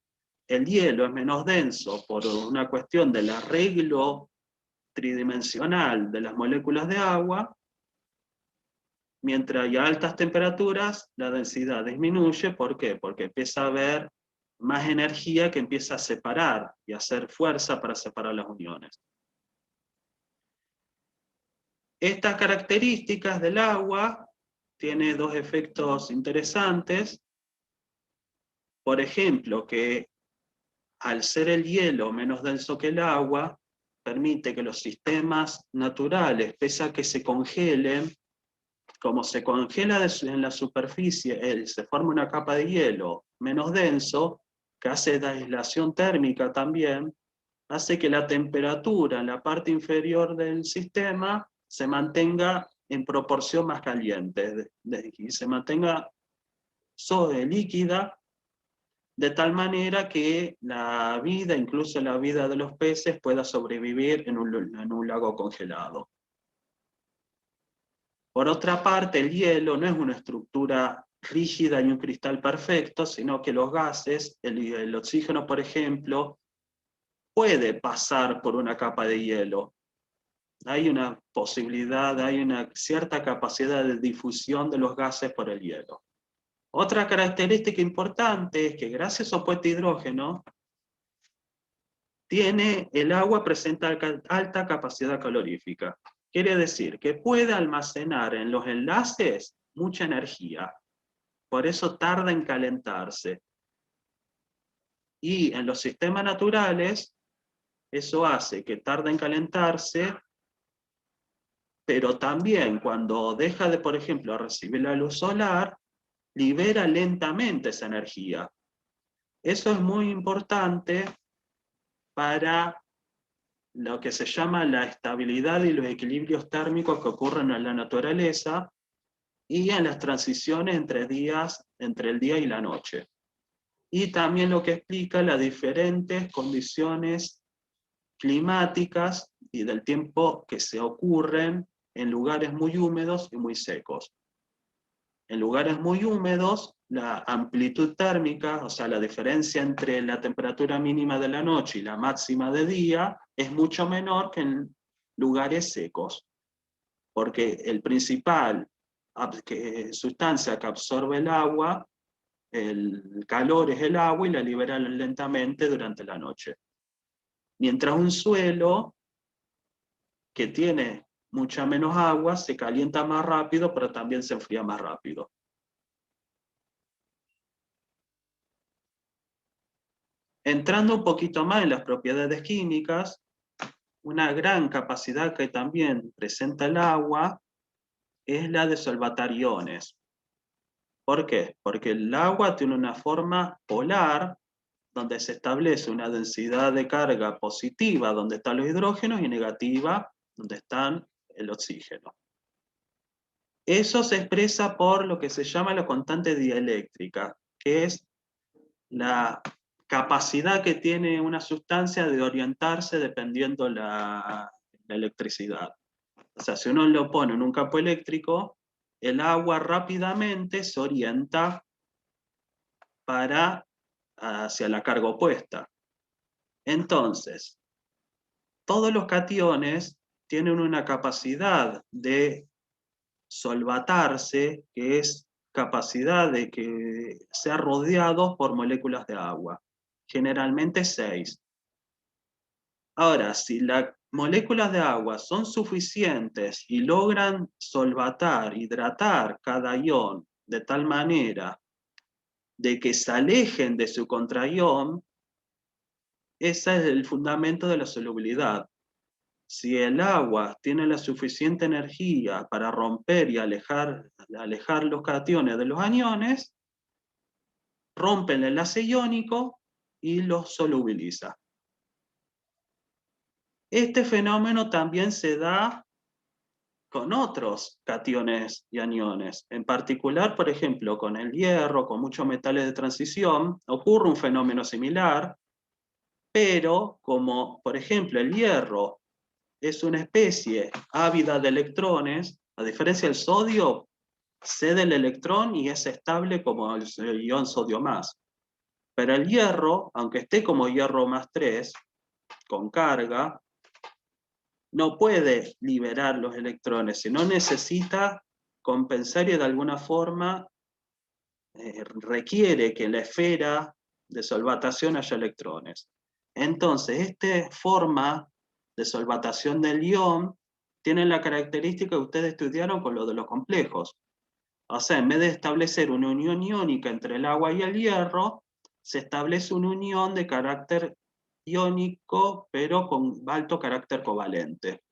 El hielo es menos denso por una cuestión del arreglo tridimensional de las moléculas de agua, mientras hay altas temperaturas, la densidad disminuye. ¿Por qué? Porque empieza a haber más energía que empieza a separar y a hacer fuerza para separar las uniones. Estas características del agua tienen 2 efectos interesantes. Por ejemplo, que al ser el hielo menos denso que el agua, permite que los sistemas naturales, pese a que se congelen, como se congela en la superficie, se forma una capa de hielo menos denso, que hace de aislación térmica también, hace que la temperatura en la parte inferior del sistema se mantenga en proporción más caliente, y se mantenga líquida, de tal manera que la vida, incluso la vida de los peces, pueda sobrevivir en un lago congelado. Por otra parte, el hielo no es una estructura rígida y un cristal perfecto, sino que los gases, el oxígeno, por ejemplo, puede pasar por una capa de hielo. Hay una posibilidad, hay una cierta capacidad de difusión de los gases por el hielo. Otra característica importante es que gracias a puente hidrógeno, el agua presenta alta capacidad calorífica. Quiere decir que puede almacenar en los enlaces mucha energía. Por eso tarda en calentarse. Y en los sistemas naturales, eso hace que tarde en calentarse, pero también cuando deja de, por ejemplo, recibir la luz solar, libera lentamente esa energía. Eso es muy importante para lo que se llama la estabilidad y los equilibrios térmicos que ocurren en la naturaleza y en las transiciones entre el día y la noche. Y también lo que explica las diferentes condiciones climáticas y del tiempo que se ocurren en lugares muy húmedos y muy secos. En lugares muy húmedos, la amplitud térmica, o sea, la diferencia entre la temperatura mínima de la noche y la máxima de día, es mucho menor que en lugares secos, porque el principal sustancia que absorbe el agua, el calor es el agua y la libera lentamente durante la noche. Mientras un suelo que tiene mucha menos agua se calienta más rápido, pero también se enfría más rápido. Entrando un poquito más en las propiedades químicas, una gran capacidad que también presenta el agua es la de solvatar iones. ¿Por qué? Porque el agua tiene una forma polar, donde se establece una densidad de carga positiva, donde están los hidrógenos, y negativa, donde están el oxígeno. Eso se expresa por lo que se llama la constante dieléctrica, que es la capacidad que tiene una sustancia de orientarse dependiendo la electricidad. O sea, si uno lo pone en un campo eléctrico, el agua rápidamente se orienta hacia la carga opuesta. Entonces, todos los cationes tienen una capacidad de solvatarse, que es capacidad de que sea rodeado por moléculas de agua, generalmente 6. Ahora, si las moléculas de agua son suficientes y logran solvatar, hidratar cada ion de tal manera de que se alejen de su contraión, ese es el fundamento de la solubilidad. Si el agua tiene la suficiente energía para romper y alejar los cationes de los aniones, rompe el enlace iónico y los solubiliza. Este fenómeno también se da con otros cationes y aniones. En particular, por ejemplo, con el hierro, con muchos metales de transición, ocurre un fenómeno similar, pero como, por ejemplo, el hierro es una especie ávida de electrones, a diferencia del sodio, cede el electrón y es estable como el ion sodio más. Pero el hierro, aunque esté como hierro más 3, con carga, no puede liberar los electrones, sino necesita compensar y de alguna forma requiere que en la esfera de solvatación haya electrones. Entonces, esta forma de solvatación del ion tiene la característica que ustedes estudiaron con lo de los complejos. O sea, en vez de establecer una unión iónica entre el agua y el hierro, se establece una unión de carácter iónico, pero con alto carácter covalente.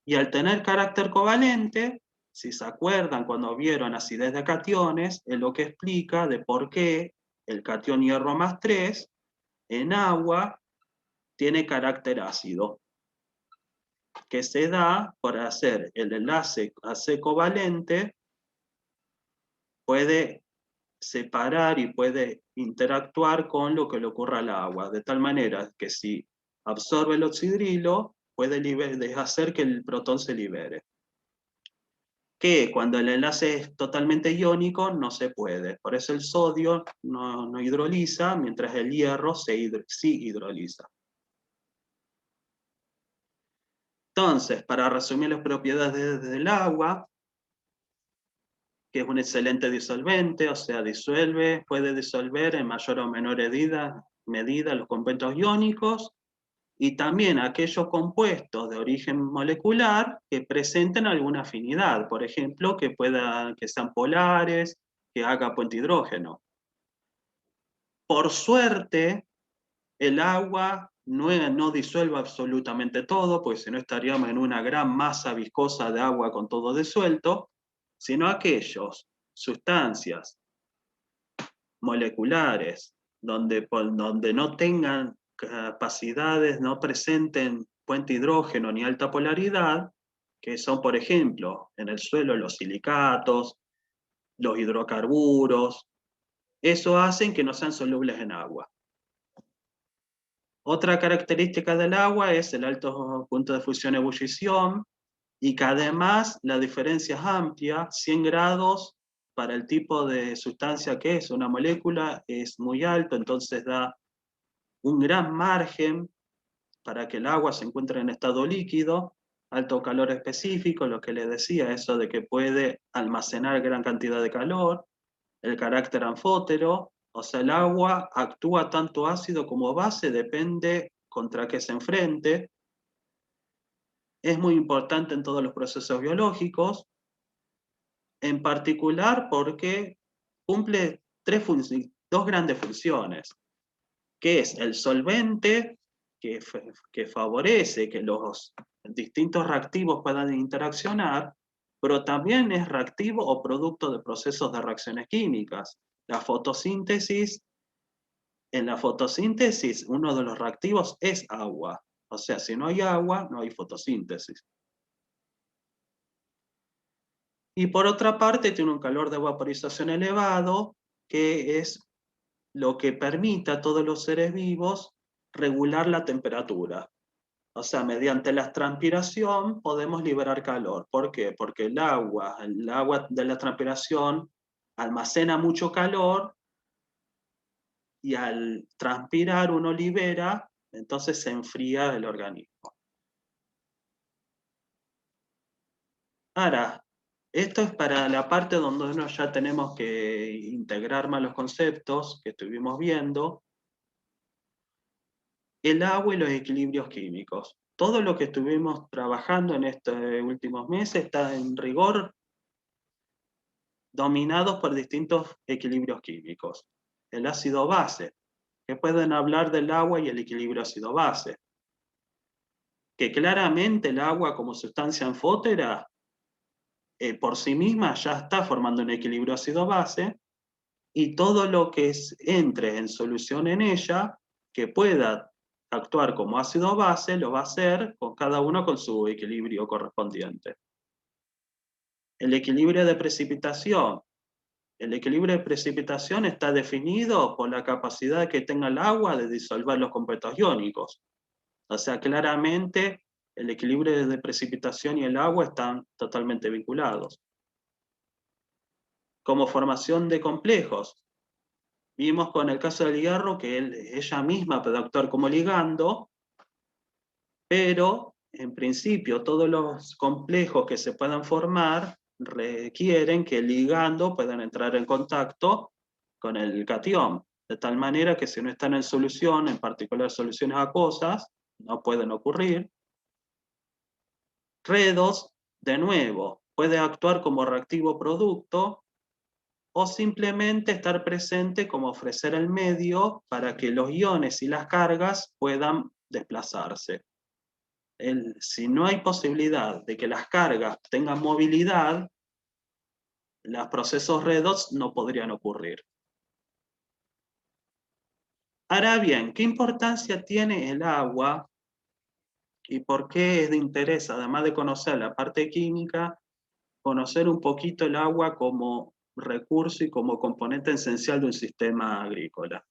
Y al tener carácter covalente, si se acuerdan cuando vieron acidez de cationes, es lo que explica de por qué el catión hierro más 3 en agua tiene carácter ácido, que se da por hacer el enlace AC-covalente, puede separar y puede interactuar con lo que le ocurra al agua, de tal manera que si absorbe el oxidrilo, puede hacer que el protón se libere. Que cuando el enlace es totalmente iónico no se puede. Por eso el sodio no hidroliza, mientras el hierro sí hidroliza. Entonces, para resumir las propiedades del agua, que es un excelente disolvente, o sea, puede disolver en mayor o menor medida los compuestos iónicos, y también aquellos compuestos de origen molecular que presenten alguna afinidad, por ejemplo, que sean polares, que haga puente hidrógeno. Por suerte, el agua no disuelve absolutamente todo, porque si no estaríamos en una gran masa viscosa de agua con todo disuelto, sino aquellas sustancias moleculares donde no tengan capacidades, no presenten puente hidrógeno ni alta polaridad, que son, por ejemplo, en el suelo los silicatos, los hidrocarburos, eso hacen que no sean solubles en agua. Otra característica del agua es el alto punto de fusión-ebullición, y que además la diferencia es amplia, 100 grados para el tipo de sustancia que es una molécula es muy alto, entonces da un gran margen para que el agua se encuentre en estado líquido, alto calor específico, lo que les decía, eso de que puede almacenar gran cantidad de calor, el carácter anfótero, o sea, el agua actúa tanto ácido como base, depende contra qué se enfrente. Es muy importante en todos los procesos biológicos, en particular porque cumple dos grandes funciones, que es el solvente, que favorece que los distintos reactivos puedan interaccionar, pero también es reactivo o producto de procesos de reacciones químicas. La fotosíntesis, en la fotosíntesis uno de los reactivos es agua, o sea, si no hay agua, no hay fotosíntesis. Y por otra parte tiene un calor de vaporización elevado, que es lo que permite a todos los seres vivos regular la temperatura. O sea, mediante la transpiración podemos liberar calor. ¿Por qué? Porque el agua de la transpiración almacena mucho calor y al transpirar uno libera, entonces se enfría el organismo. Ahora, esto es para la parte donde uno ya tenemos que integrar más los conceptos que estuvimos viendo. El agua y los equilibrios químicos. Todo lo que estuvimos trabajando en estos últimos meses está en rigor dominados por distintos equilibrios químicos. El ácido base, que pueden hablar del agua y el equilibrio ácido-base. Que claramente el agua como sustancia anfótera por sí misma ya está formando un equilibrio ácido-base, y todo lo que entre en solución en ella, que pueda actuar como ácido base, lo va a hacer con cada uno con su equilibrio correspondiente. El equilibrio de precipitación. El equilibrio de precipitación está definido por la capacidad que tenga el agua de disolver los compuestos iónicos. O sea, claramente el equilibrio de precipitación y el agua están totalmente vinculados. Como formación de complejos. Vimos con el caso del hierro que ella misma puede actuar como ligando, pero en principio todos los complejos que se puedan formar requieren que el ligando puedan entrar en contacto con el catión, de tal manera que si no están en solución, en particular soluciones acuosas, no pueden ocurrir. Redox, de nuevo, puede actuar como reactivo producto, o simplemente estar presente como ofrecer el medio para que los iones y las cargas puedan desplazarse. Si no hay posibilidad de que las cargas tengan movilidad, los procesos redox no podrían ocurrir. Ahora bien, ¿qué importancia tiene el agua y por qué es de interés, además de conocer la parte química, conocer un poquito el agua como recurso y como componente esencial de un sistema agrícola?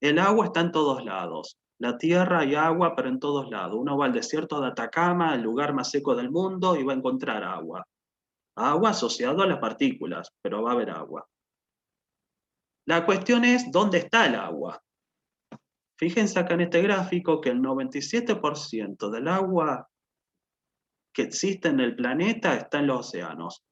El agua está en todos lados. La tierra hay agua, pero en todos lados. Uno va al desierto de Atacama, el lugar más seco del mundo, y va a encontrar agua. Agua asociado a las partículas, pero va a haber agua. La cuestión es, ¿dónde está el agua? Fíjense acá en este gráfico que el 97% del agua que existe en el planeta está en los océanos.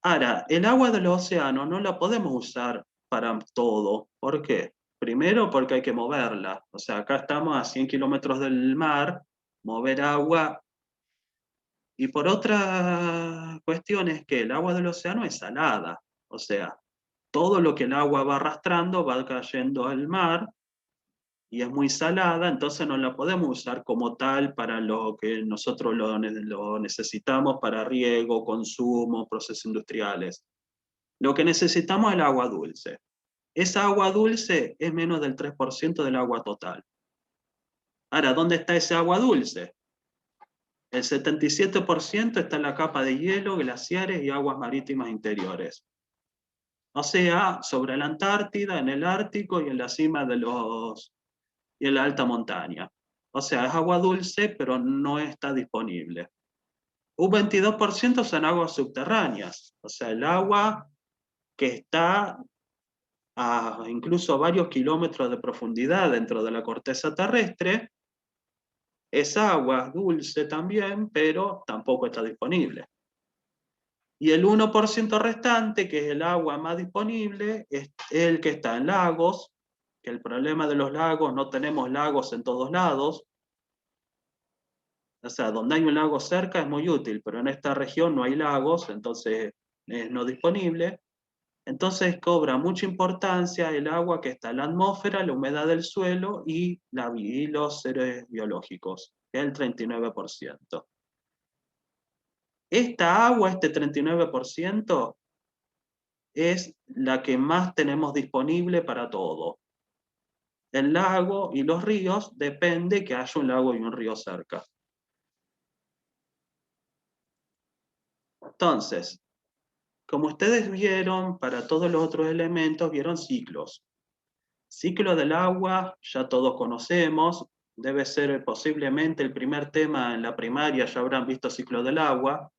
Ahora, el agua del océano no la podemos usar para todo. ¿Por qué? Primero porque hay que moverla. O sea, acá estamos a 100 kilómetros del mar, mover agua. Y por otra cuestión es que el agua del océano es salada. O sea, todo lo que el agua va arrastrando va cayendo al mar y es muy salada, entonces no la podemos usar como tal para lo que nosotros lo necesitamos para riego, consumo, procesos industriales. Lo que necesitamos es el agua dulce. Esa agua dulce es menos del 3% del agua total. Ahora, ¿dónde está ese agua dulce? El 77% está en la capa de hielo, glaciares y aguas marítimas interiores. O sea, sobre la Antártida, en el Ártico y en la cima de y en la alta montaña. O sea, es agua dulce, pero no está disponible. Un 22% son aguas subterráneas, o sea, el agua que está a incluso varios kilómetros de profundidad dentro de la corteza terrestre, es agua dulce también, pero tampoco está disponible. Y el 1% restante, que es el agua más disponible, es el que está en lagos, que el problema de los lagos, no tenemos lagos en todos lados. O sea, donde hay un lago cerca es muy útil, pero en esta región no hay lagos, entonces es no disponible. Entonces cobra mucha importancia el agua que está en la atmósfera, la humedad del suelo y los seres biológicos, que es el 39%. Esta agua, este 39%, es la que más tenemos disponible para todo. El lago y los ríos depende que haya un lago y un río cerca. Entonces, como ustedes vieron, para todos los otros elementos vieron ciclos. Ciclo del agua, ya todos conocemos, debe ser posiblemente el primer tema en la primaria, ya habrán visto ciclo del agua.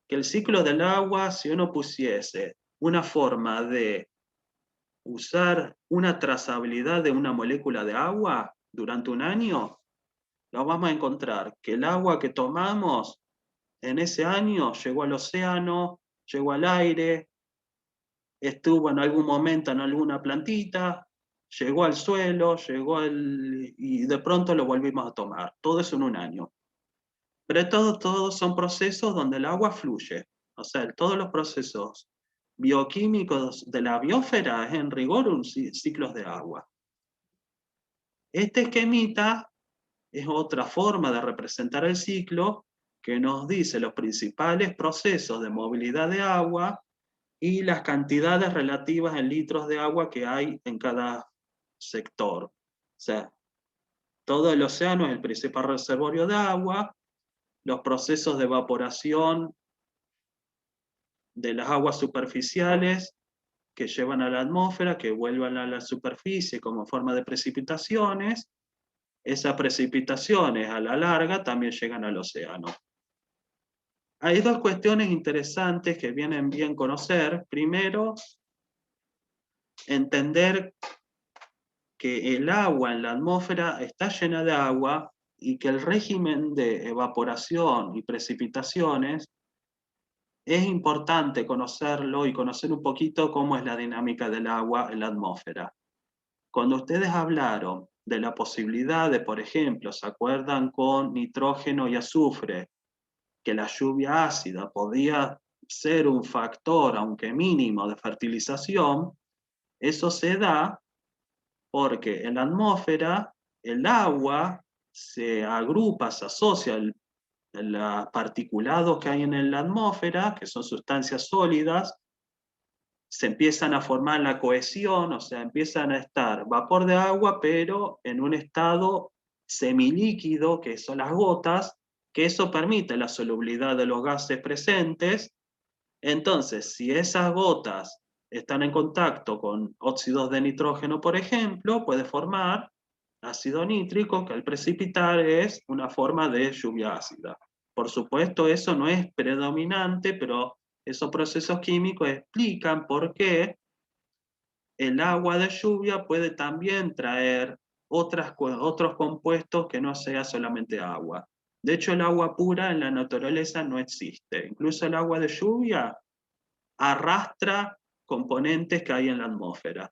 Que el ciclo del agua, si uno pusiese una forma de usar una trazabilidad de una molécula de agua durante un año, lo vamos a encontrar que el agua que tomamos en ese año llegó al océano, llegó al aire, estuvo en algún momento en alguna plantita, llegó al suelo, y de pronto lo volvimos a tomar. Todo eso en un año. Pero todos son procesos donde el agua fluye. O sea, todos los procesos bioquímicos de la biosfera es en rigor un ciclos de agua. Este esquemita es otra forma de representar el ciclo que nos dice los principales procesos de movilidad de agua y las cantidades relativas en litros de agua que hay en cada sector. O sea, todo el océano es el principal reservorio de agua, los procesos de evaporación de las aguas superficiales que llevan a la atmósfera, que vuelvan a la superficie como forma de precipitaciones, esas precipitaciones a la larga también llegan al océano. Hay dos cuestiones interesantes que vienen bien conocer. Primero, entender que el agua en la atmósfera está llena de agua y que el régimen de evaporación y precipitaciones es importante conocerlo y conocer un poquito cómo es la dinámica del agua en la atmósfera. Cuando ustedes hablaron de la posibilidad de, por ejemplo, ¿se acuerdan con nitrógeno y azufre? Que la lluvia ácida podía ser un factor, aunque mínimo, de fertilización, eso se da porque en la atmósfera el agua se agrupa, se asocia a los particulados que hay en la atmósfera, que son sustancias sólidas, se empiezan a formar la cohesión, o sea, empiezan a estar vapor de agua, pero en un estado semilíquido, que son las gotas, que eso permite la solubilidad de los gases presentes. Entonces, si esas gotas están en contacto con óxidos de nitrógeno, por ejemplo, puede formar ácido nítrico, que al precipitar es una forma de lluvia ácida. Por supuesto, eso no es predominante, pero esos procesos químicos explican por qué el agua de lluvia puede también traer otros compuestos que no sea solamente agua. De hecho, el agua pura en la naturaleza no existe. Incluso el agua de lluvia arrastra componentes que hay en la atmósfera,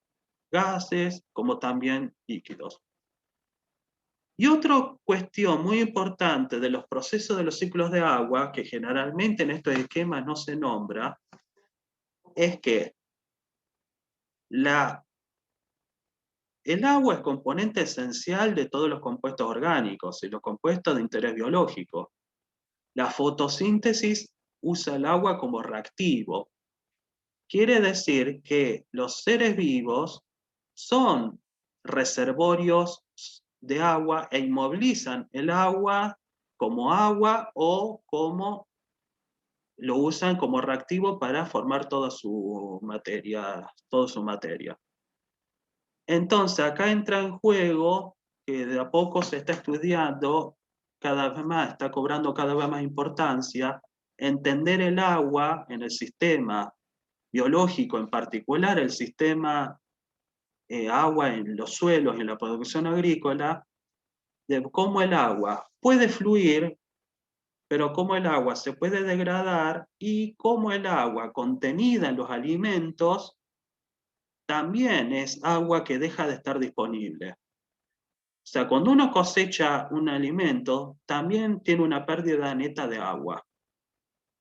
gases como también líquidos. Y otra cuestión muy importante de los procesos de los ciclos de agua, que generalmente en estos esquemas no se nombra, es que el agua es componente esencial de todos los compuestos orgánicos y los compuestos de interés biológico. La fotosíntesis usa el agua como reactivo. Quiere decir que los seres vivos son reservorios de agua e inmovilizan el agua o como lo usan como reactivo para formar toda su materia, Entonces acá entra en juego que de a poco se está estudiando cada vez más, está cobrando cada vez más importancia, entender el agua en el sistema biológico, en particular el sistema agua en los suelos, en la producción agrícola, de cómo el agua puede fluir, pero cómo el agua se puede degradar y cómo el agua contenida en los alimentos también es agua que deja de estar disponible. O sea, cuando uno cosecha un alimento, también tiene una pérdida neta de agua.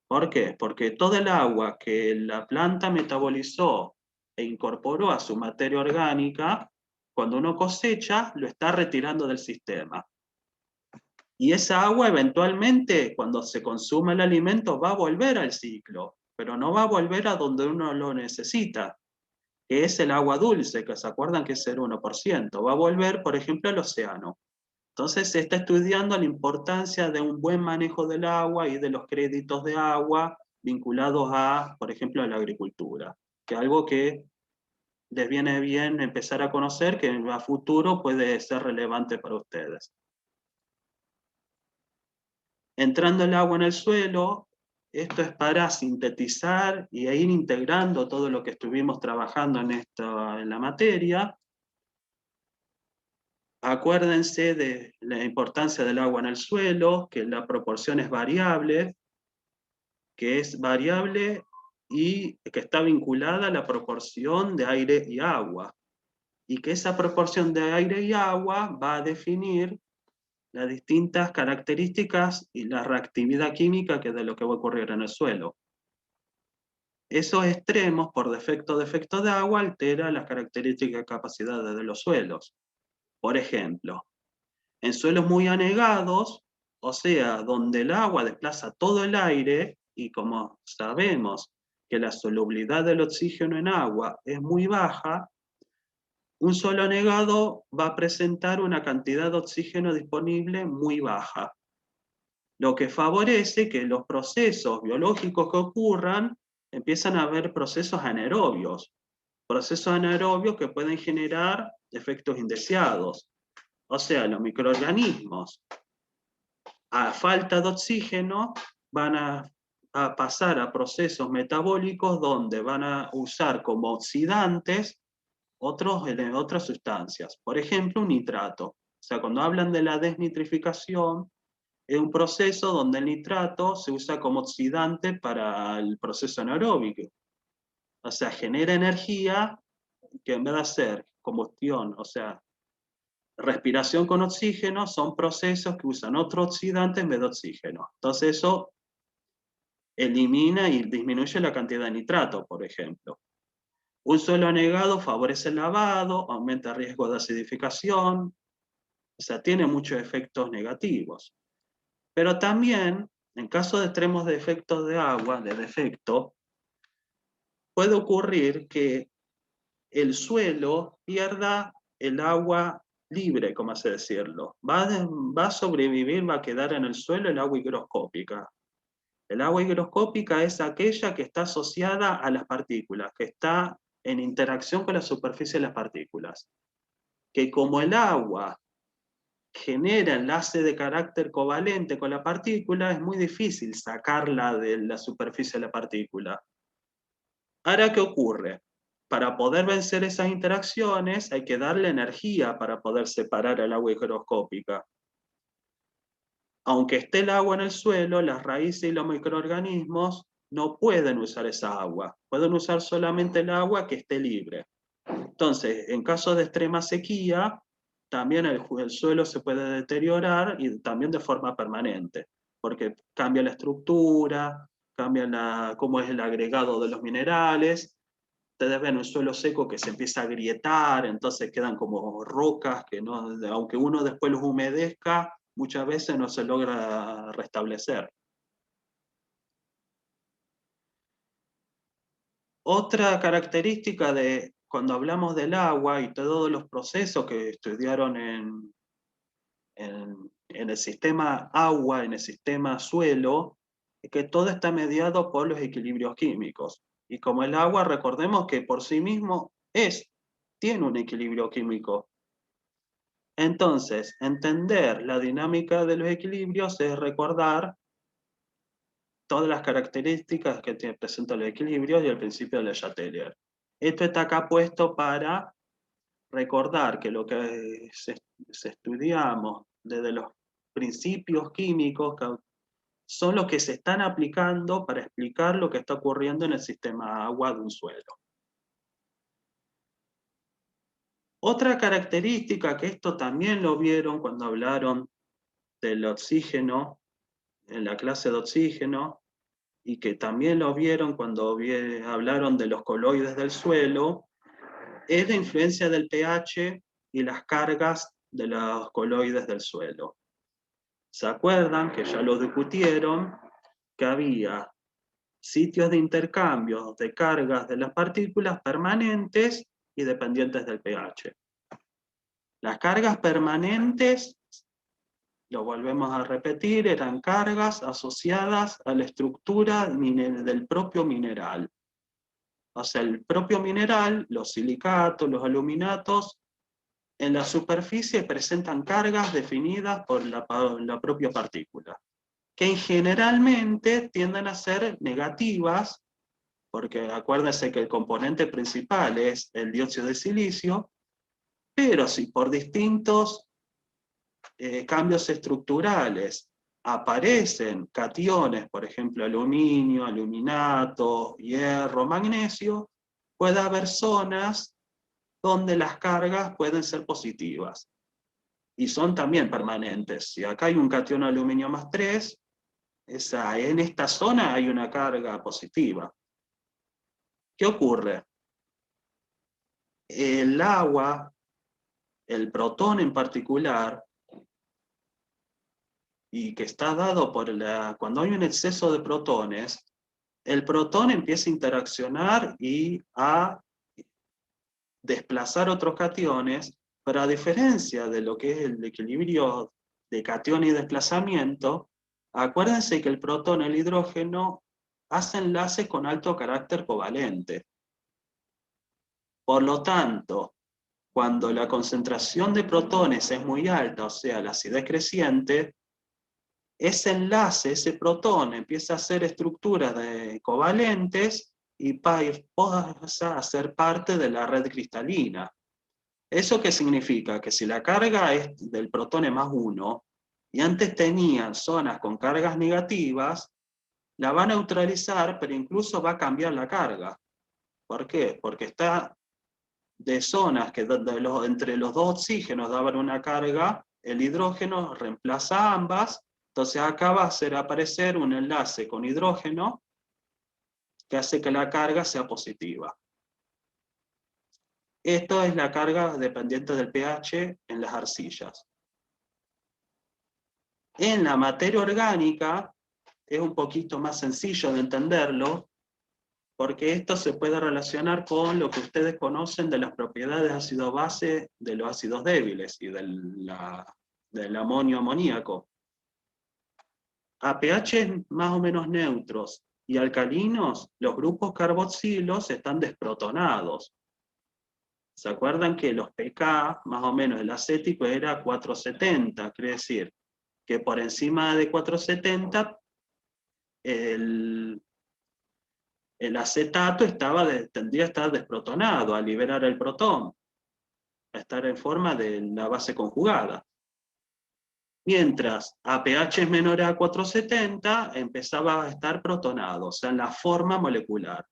¿Por qué? Porque toda el agua que la planta metabolizó e incorporó a su materia orgánica, cuando uno cosecha, lo está retirando del sistema. Y esa agua eventualmente, cuando se consume el alimento, va a volver al ciclo, pero no va a volver a donde uno lo necesita, que es el agua dulce, que se acuerdan que es el 1%. Va a volver, por ejemplo, al océano. Entonces se está estudiando la importancia de un buen manejo del agua y de los créditos de agua vinculados a, por ejemplo, a la agricultura, que es algo que les viene bien empezar a conocer, que a futuro puede ser relevante para ustedes. Entrando el agua en el suelo, esto es para sintetizar y ir integrando todo lo que estuvimos trabajando en la materia. Acuérdense de la importancia del agua en el suelo, que la proporción es variable, y que está vinculada a la proporción de aire y agua. Y que esa proporción de aire y agua va a definir las distintas características y la reactividad química que de lo que va a ocurrir en el suelo. Esos extremos, por defecto de agua, alteran las características y capacidades de los suelos. Por ejemplo, en suelos muy anegados, o sea, donde el agua desplaza todo el aire, y como sabemos que la solubilidad del oxígeno en agua es muy baja, un suelo anegado va a presentar una cantidad de oxígeno disponible muy baja, lo que favorece que los procesos biológicos que ocurran empiezan a haber procesos anaerobios que pueden generar efectos indeseados. O sea, los microorganismos a falta de oxígeno van a pasar a procesos metabólicos donde van a usar como oxidantes otras sustancias. Por ejemplo, un nitrato. O sea, cuando hablan de la desnitrificación, es un proceso donde el nitrato se usa como oxidante para el proceso anaeróbico. O sea, genera energía que en vez de hacer combustión, o sea, respiración con oxígeno, son procesos que usan otro oxidante en vez de oxígeno. Entonces eso elimina y disminuye la cantidad de nitrato, por ejemplo. Un suelo anegado favorece el lavado, aumenta el riesgo de acidificación, o sea, tiene muchos efectos negativos. Pero también, en caso de extremos de efectos de agua, de defecto, puede ocurrir que el suelo pierda el agua libre, como así decirlo. Va a sobrevivir, va a quedar en el suelo el agua higroscópica. El agua higroscópica es aquella que está asociada a las partículas, que está en interacción con la superficie de las partículas. Que como el agua genera enlace de carácter covalente con la partícula, es muy difícil sacarla de la superficie de la partícula. Ahora, ¿qué ocurre? Para poder vencer esas interacciones hay que darle energía para poder separar el agua higroscópica. Aunque esté el agua en el suelo, las raíces y los microorganismos no pueden usar esa agua. Pueden usar solamente el agua que esté libre. Entonces, en caso de extrema sequía, también el suelo se puede deteriorar y también de forma permanente, porque cambia la estructura, cambia cómo es el agregado de los minerales. Ustedes ven un suelo seco que se empieza a agrietar, entonces quedan como rocas que no, aunque uno después los humedezca, muchas veces no se logra restablecer. Otra característica de cuando hablamos del agua y todos los procesos que estudiaron en el sistema agua, en el sistema suelo, es que todo está mediado por los equilibrios químicos. Y como el agua, recordemos que por sí mismo tiene un equilibrio químico. Entonces, entender la dinámica de los equilibrios es recordar todas las características que presentan los equilibrios y el principio de Le Chatelier. Esto está acá puesto para recordar que lo que estudiamos desde los principios químicos son los que se están aplicando para explicar lo que está ocurriendo en el sistema agua de un suelo. Otra característica, que esto también lo vieron cuando hablaron del oxígeno, en la clase de oxígeno, y que también lo vieron cuando hablaron de los coloides del suelo, es la influencia del pH y las cargas de los coloides del suelo. ¿Se acuerdan que ya lo discutieron? Que había sitios de intercambio de cargas de las partículas permanentes y dependientes del pH. Las cargas permanentes, lo volvemos a repetir, eran cargas asociadas a la estructura del propio mineral. O sea, el propio mineral, los silicatos, los aluminatos, en la superficie presentan cargas definidas por la propia partícula, que generalmente tienden a ser negativas, porque acuérdense que el componente principal es el dióxido de silicio, pero si por distintos cambios estructurales aparecen cationes, por ejemplo aluminio, aluminato, hierro, magnesio, puede haber zonas donde las cargas pueden ser positivas y son también permanentes. Si acá hay un catión aluminio más 3, en esta zona hay una carga positiva. ¿Qué ocurre? El agua, el protón en particular, y que está dado cuando hay un exceso de protones, el protón empieza a interaccionar y a desplazar otros cationes, pero a diferencia de lo que es el equilibrio de catión y desplazamiento, acuérdense que el protón y el hidrógeno hacen enlaces con alto carácter covalente. Por lo tanto, cuando la concentración de protones es muy alta, o sea, la acidez creciente, ese enlace, ese protón, empieza a hacer estructuras covalentes y pasa a ser parte de la red cristalina. ¿Eso qué significa? Que si la carga es del protón más 1, y antes tenían zonas con cargas negativas, la va a neutralizar, pero incluso va a cambiar la carga. ¿Por qué? Porque está de zonas que entre los dos oxígenos daban una carga, el hidrógeno reemplaza ambas, entonces acá va a hacer aparecer un enlace con hidrógeno que hace que la carga sea positiva. Esto es la carga dependiente del pH en las arcillas. En la materia orgánica es un poquito más sencillo de entenderlo, porque esto se puede relacionar con lo que ustedes conocen de las propiedades de ácido-base de los ácidos débiles y del amonio amoníaco. A pH más o menos neutros y alcalinos, los grupos carboxilos están desprotonados. ¿Se acuerdan que los pK, más o menos el acético era 470? Quiere decir que por encima de 470 el acetato tendría que estar desprotonado, a liberar el protón, a estar en forma de la base conjugada. Mientras a pH menor a 470 empezaba a estar protonado, o sea, en la forma molecular.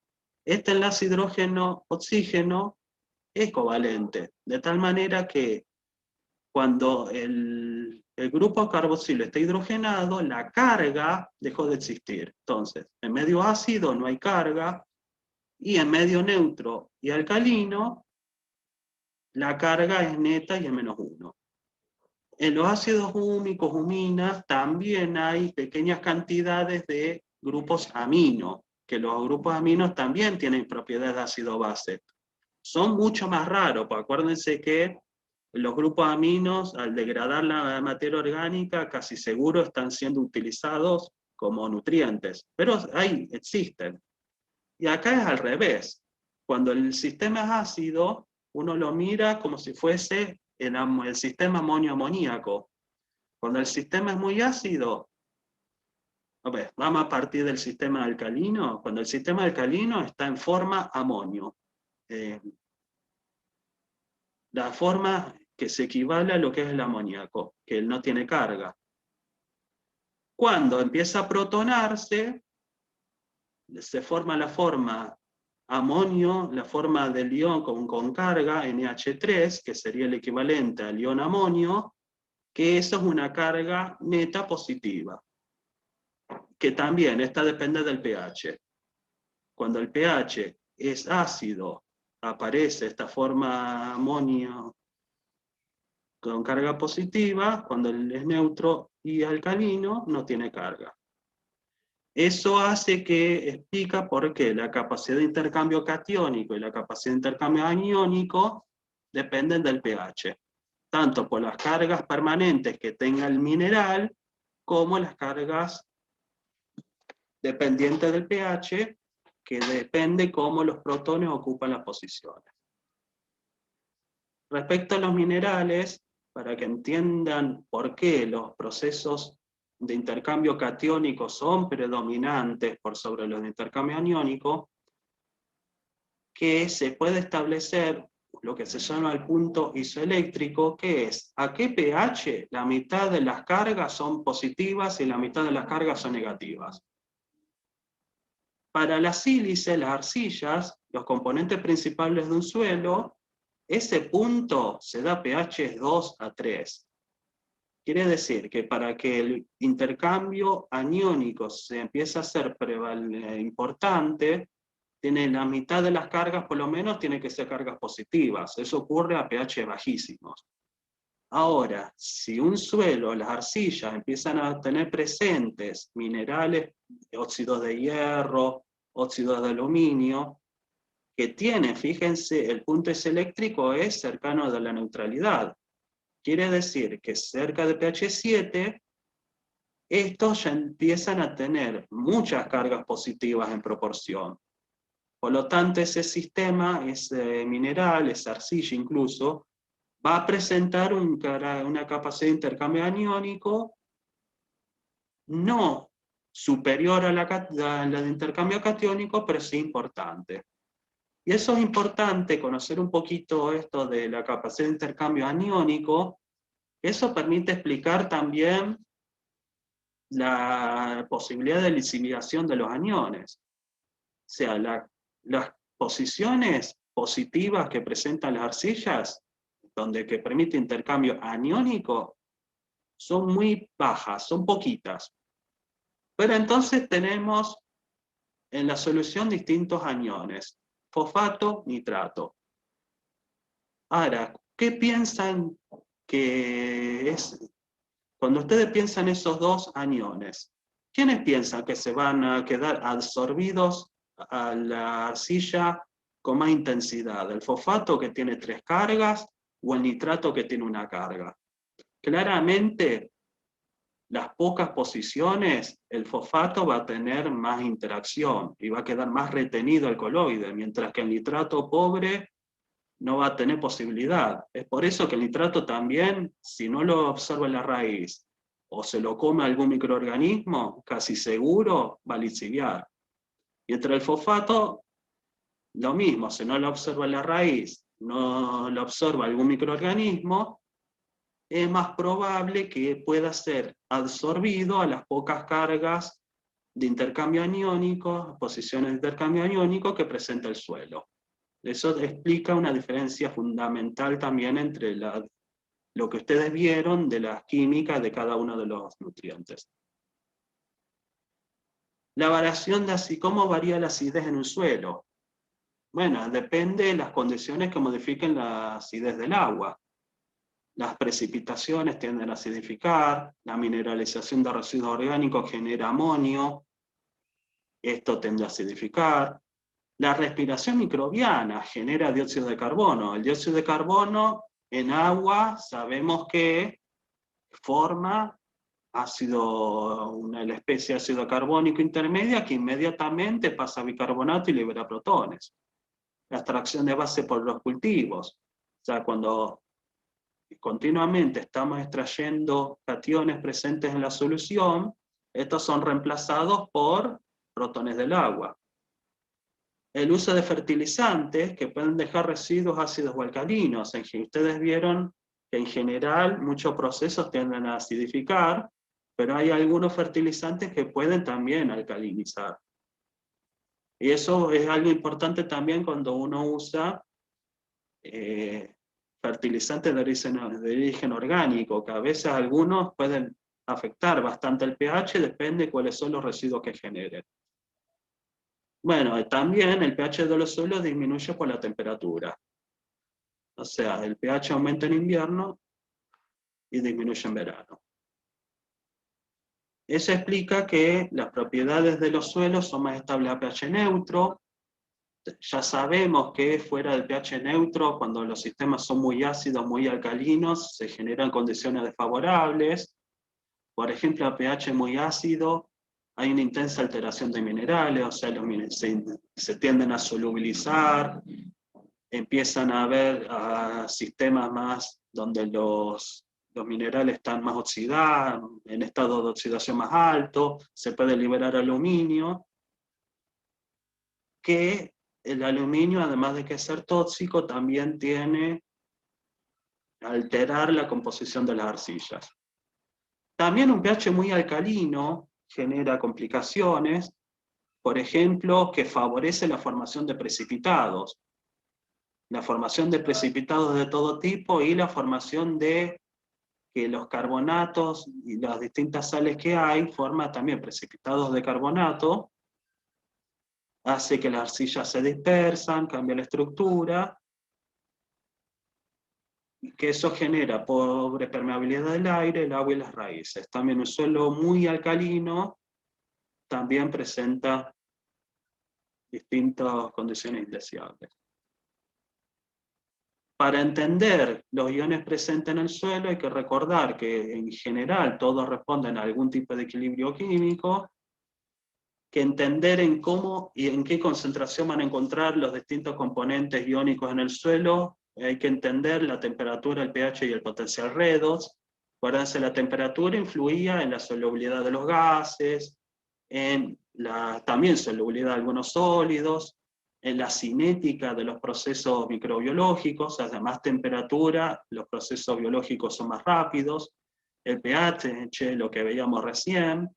Este enlace hidrógeno-oxígeno es covalente, de tal manera que cuando el grupo carboxilo está hidrogenado, la carga dejó de existir. Entonces, en medio ácido no hay carga, y en medio neutro y alcalino, la carga es neta y es -1. En los ácidos húmicos, huminas, también hay pequeñas cantidades de grupos amino, que los grupos aminos también tienen propiedades de ácido-base. Son mucho más raros, porque acuérdense que los grupos aminos, al degradar la materia orgánica, casi seguro están siendo utilizados como nutrientes, pero ahí existen. Y acá es al revés. Cuando el sistema es ácido, uno lo mira como si fuese el sistema amonio-amoníaco. Cuando el sistema es muy ácido, a ver, vamos a partir del sistema alcalino. Cuando el sistema alcalino está en forma amonio, la forma que se equivale a lo que es el amoníaco, que él no tiene carga. Cuando empieza a protonarse, se forma la forma amonio, la forma del ion con carga, NH3, que sería el equivalente al ion amonio, que eso es una carga neta positiva, que también esta depende del pH. Cuando el pH es ácido, aparece esta forma amonio con carga positiva, cuando es neutro y alcalino, no tiene carga. Eso hace que explica por qué la capacidad de intercambio catiónico y la capacidad de intercambio aniónico dependen del pH, tanto por las cargas permanentes que tenga el mineral, como las cargas dependientes del pH, que depende cómo los protones ocupan las posiciones. Respecto a los minerales, para que entiendan por qué los procesos de intercambio catiónico son predominantes por sobre los de intercambio aniónico, que se puede establecer lo que se llama el punto isoeléctrico, que es a qué pH la mitad de las cargas son positivas y la mitad de las cargas son negativas. Para las sílices, las arcillas, los componentes principales de un suelo, ese punto se da pH 2 a 3. Quiere decir que para que el intercambio aniónico se empiece a ser importante, tiene la mitad de las cargas, por lo menos, tiene que ser cargas positivas. Eso ocurre a pH bajísimos. Ahora, si un suelo, las arcillas, empiezan a tener presentes minerales, óxidos de hierro, óxidos de aluminio, que tienen, fíjense, el punto isoeléctrico es cercano de la neutralidad. Quiere decir que cerca de pH 7, estos ya empiezan a tener muchas cargas positivas en proporción. Por lo tanto, ese sistema, ese mineral, esa arcilla incluso, va a presentar una capacidad de intercambio aniónico no superior a la de intercambio catiónico, pero sí importante. Y eso es importante, conocer un poquito esto de la capacidad de intercambio aniónico. Eso permite explicar también la posibilidad de lisificación de los aniones. O sea, las posiciones positivas que presentan las arcillas, que permite intercambio aniónico, son muy bajas, son poquitas. Pero entonces tenemos en la solución distintos aniones, fosfato, nitrato. Ahora, ¿qué piensan que es? Cuando ustedes piensan esos dos aniones, ¿quiénes piensan que se van a quedar absorbidos a la arcilla con más intensidad, el fosfato que tiene 3 cargas o el nitrato que tiene una carga. Claramente, las pocas posiciones, el fosfato va a tener más interacción y va a quedar más retenido el coloide, mientras que el nitrato pobre no va a tener posibilidad. Es por eso que el nitrato también, si no lo absorbe la raíz o se lo come algún microorganismo, casi seguro va a lixiviar. Y entre el fosfato, lo mismo, si no lo observa la raíz, no lo absorba algún microorganismo, es más probable que pueda ser absorbido a las pocas cargas de intercambio aniónico, posiciones de intercambio aniónico que presenta el suelo. Eso explica una diferencia fundamental también entre lo que ustedes vieron de las químicas de cada uno de los nutrientes. La variación de cómo varía la acidez en un suelo. Bueno, depende de las condiciones que modifiquen la acidez del agua. Las precipitaciones tienden a acidificar, la mineralización de residuos orgánicos genera amonio, esto tiende a acidificar. La respiración microbiana genera dióxido de carbono. El dióxido de carbono en agua sabemos que forma la especie de ácido carbónico intermedia que inmediatamente pasa a bicarbonato y libera protones. La extracción de base por los cultivos. O sea, cuando continuamente estamos extrayendo cationes presentes en la solución, estos son reemplazados por protones del agua. El uso de fertilizantes que pueden dejar residuos ácidos o alcalinos. Ustedes vieron que en general muchos procesos tienden a acidificar, pero hay algunos fertilizantes que pueden también alcalinizar. Y eso es algo importante también cuando uno usa fertilizantes de origen orgánico, que a veces algunos pueden afectar bastante el pH, depende de cuáles son los residuos que generen. Bueno, también el pH de los suelos disminuye por la temperatura. O sea, el pH aumenta en invierno y disminuye en verano. Eso explica que las propiedades de los suelos son más estables a pH neutro. Ya sabemos que fuera del pH neutro, cuando los sistemas son muy ácidos, muy alcalinos, se generan condiciones desfavorables. Por ejemplo, a pH muy ácido hay una intensa alteración de minerales, o sea, se tienden a solubilizar, empiezan a haber sistemas más donde los minerales están más oxidados, en estado de oxidación más alto, se puede liberar aluminio, que el aluminio, además de que ser tóxico, también tiene a alterar la composición de las arcillas. También un pH muy alcalino genera complicaciones, por ejemplo, que favorece la formación de precipitados. La formación de precipitados de todo tipo y la formación de que los carbonatos y las distintas sales que hay forman también precipitados de carbonato, hace que las arcillas se dispersan, cambia la estructura, y que eso genera pobre permeabilidad del aire, el agua y las raíces. También un suelo muy alcalino también presenta distintas condiciones indeseables. Para entender los iones presentes en el suelo hay que recordar que en general todos responden a algún tipo de equilibrio químico, que entender en cómo y en qué concentración van a encontrar los distintos componentes iónicos en el suelo, hay que entender la temperatura, el pH y el potencial redox. Acuérdense, la temperatura influía en la solubilidad de los gases, en la también solubilidad de algunos sólidos, en la cinética de los procesos microbiológicos, a más temperatura, los procesos biológicos son más rápidos, el pH, lo que veíamos recién,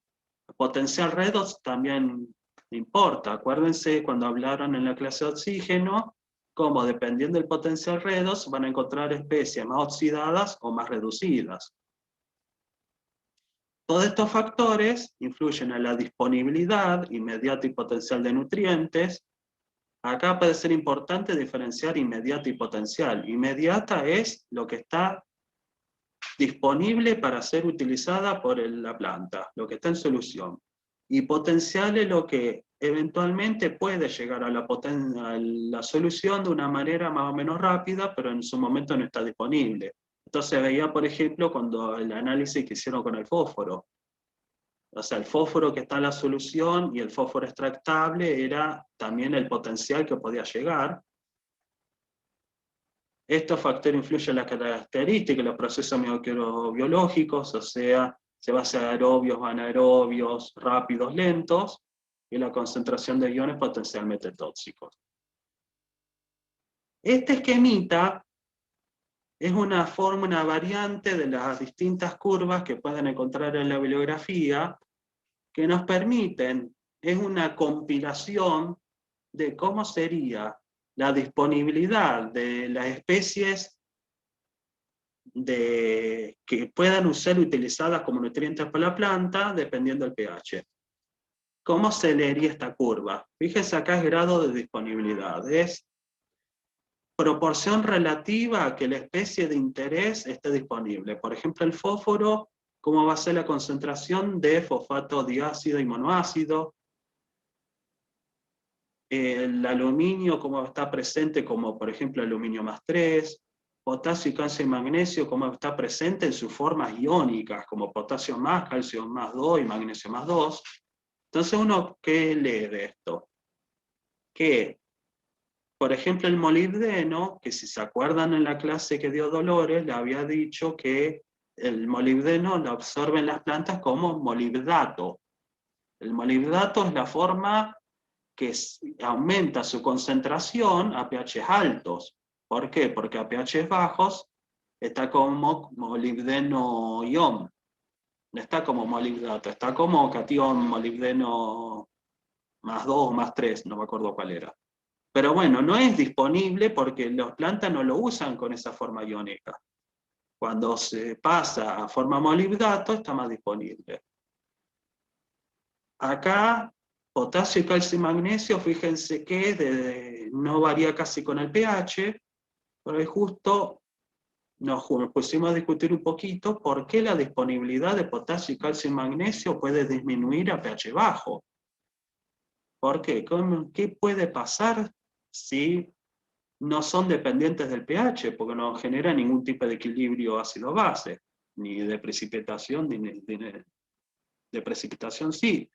el potencial redox también importa. Acuérdense cuando hablaron en la clase de oxígeno, cómo dependiendo del potencial redox van a encontrar especies más oxidadas o más reducidas. Todos estos factores influyen en la disponibilidad inmediata y potencial de nutrientes. Acá puede ser importante diferenciar inmediata y potencial. Inmediata es lo que está disponible para ser utilizada por la planta, lo que está en solución. Y potencial es lo que eventualmente puede llegar a la solución de una manera más o menos rápida, pero en su momento no está disponible. Entonces veía, por ejemplo, cuando el análisis que hicieron con el fósforo. O sea, el fósforo que está en la solución y el fósforo extractable era también el potencial que podía llegar. Estos factores influyen en las características de los procesos microbiológicos, o sea, se basa en aerobios, anaerobios, rápidos, lentos, y la concentración de iones potencialmente tóxicos. Este esquemita es una forma, una variante de las distintas curvas que pueden encontrar en la bibliografía, que nos permiten, es una compilación de cómo sería la disponibilidad de las especies que puedan ser utilizadas como nutrientes para la planta, dependiendo del pH. ¿Cómo se leería esta curva? Fíjense acá es grado de disponibilidad, es proporción relativa a que la especie de interés esté disponible. Por ejemplo, el fósforo, ¿cómo va a ser la concentración de fosfato diácido y monoácido? El aluminio, ¿cómo está presente? Como por ejemplo aluminio más 3, potasio, calcio y magnesio, ¿cómo está presente en sus formas iónicas, como potasio más, calcio más 2 y magnesio más 2. Entonces uno, ¿qué lee de esto? Que, por ejemplo, el molibdeno, que si se acuerdan en la clase que dio Dolores, le había dicho que el molibdeno lo absorben las plantas como molibdato. El molibdato es la forma que aumenta su concentración a pH altos. ¿Por qué? Porque a pH bajos está como molibdeno-ion. No está como molibdato, está como catión molibdeno más 2 o más 3, no me acuerdo cuál era. Pero bueno, no es disponible porque las plantas no lo usan con esa forma iónica. Cuando se pasa a forma molibdato está más disponible. Acá, potasio, calcio y magnesio, fíjense que no varía casi con el pH, pero es justo nos pusimos a discutir un poquito por qué la disponibilidad de potasio, calcio y magnesio puede disminuir a pH bajo. ¿Por qué? ¿Qué puede pasar si no son dependientes del pH? Porque no genera ningún tipo de equilibrio ácido-base, ni de precipitación, de precipitación sí,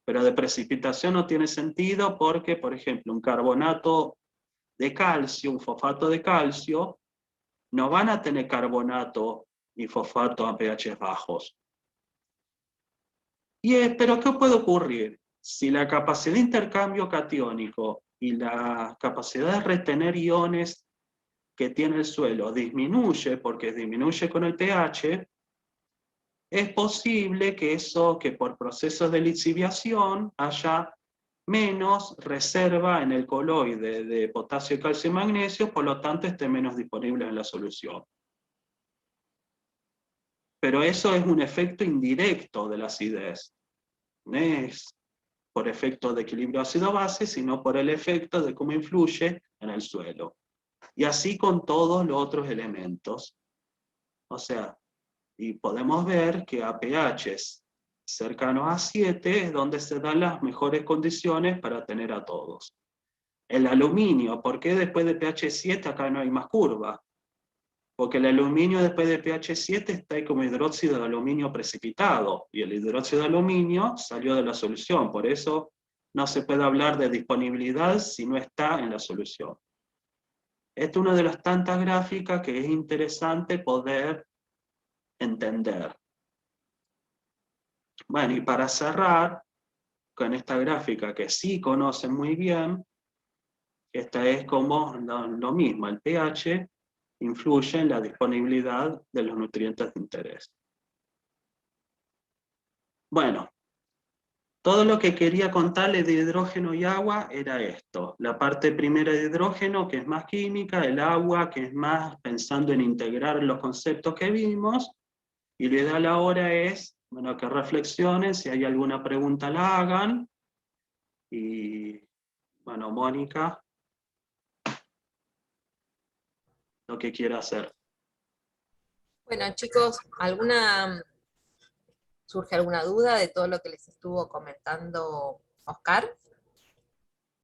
pero de precipitación no tiene sentido porque, por ejemplo, un carbonato de calcio, un fosfato de calcio, no van a tener carbonato y fosfato a pH bajos. Pero ¿qué puede ocurrir? Si la capacidad de intercambio catiónico y la capacidad de retener iones que tiene el suelo disminuye, porque disminuye con el pH, es posible que por procesos de lixiviación haya menos reserva en el coloide de potasio, calcio y magnesio, por lo tanto esté menos disponible en la solución. Pero eso es un efecto indirecto de la acidez. No es por efecto de equilibrio ácido-base, sino por el efecto de cómo influye en el suelo. Y así con todos los otros elementos. O sea, y podemos ver que a pHs cercanos a 7 es donde se dan las mejores condiciones para tener a todos. El aluminio, ¿por qué después de pH 7 acá no hay más curva? Porque el aluminio después de pH 7 está ahí como hidróxido de aluminio precipitado, y el hidróxido de aluminio salió de la solución, por eso no se puede hablar de disponibilidad si no está en la solución. Esta es una de las tantas gráficas que es interesante poder entender. Bueno, y para cerrar con esta gráfica que sí conocen muy bien, esta es como lo mismo, el pH influye en la disponibilidad de los nutrientes de interés. Bueno, todo lo que quería contarles de hidrógeno y agua era esto. La parte primera de hidrógeno, que es más química, el agua, que es más pensando en integrar los conceptos que vimos, y lo ideal ahora es, bueno, que reflexionen, si hay alguna pregunta la hagan, y bueno, Mónica, lo que quiera hacer. Bueno, chicos, ¿alguna surge alguna duda de todo lo que les estuvo comentando Oscar.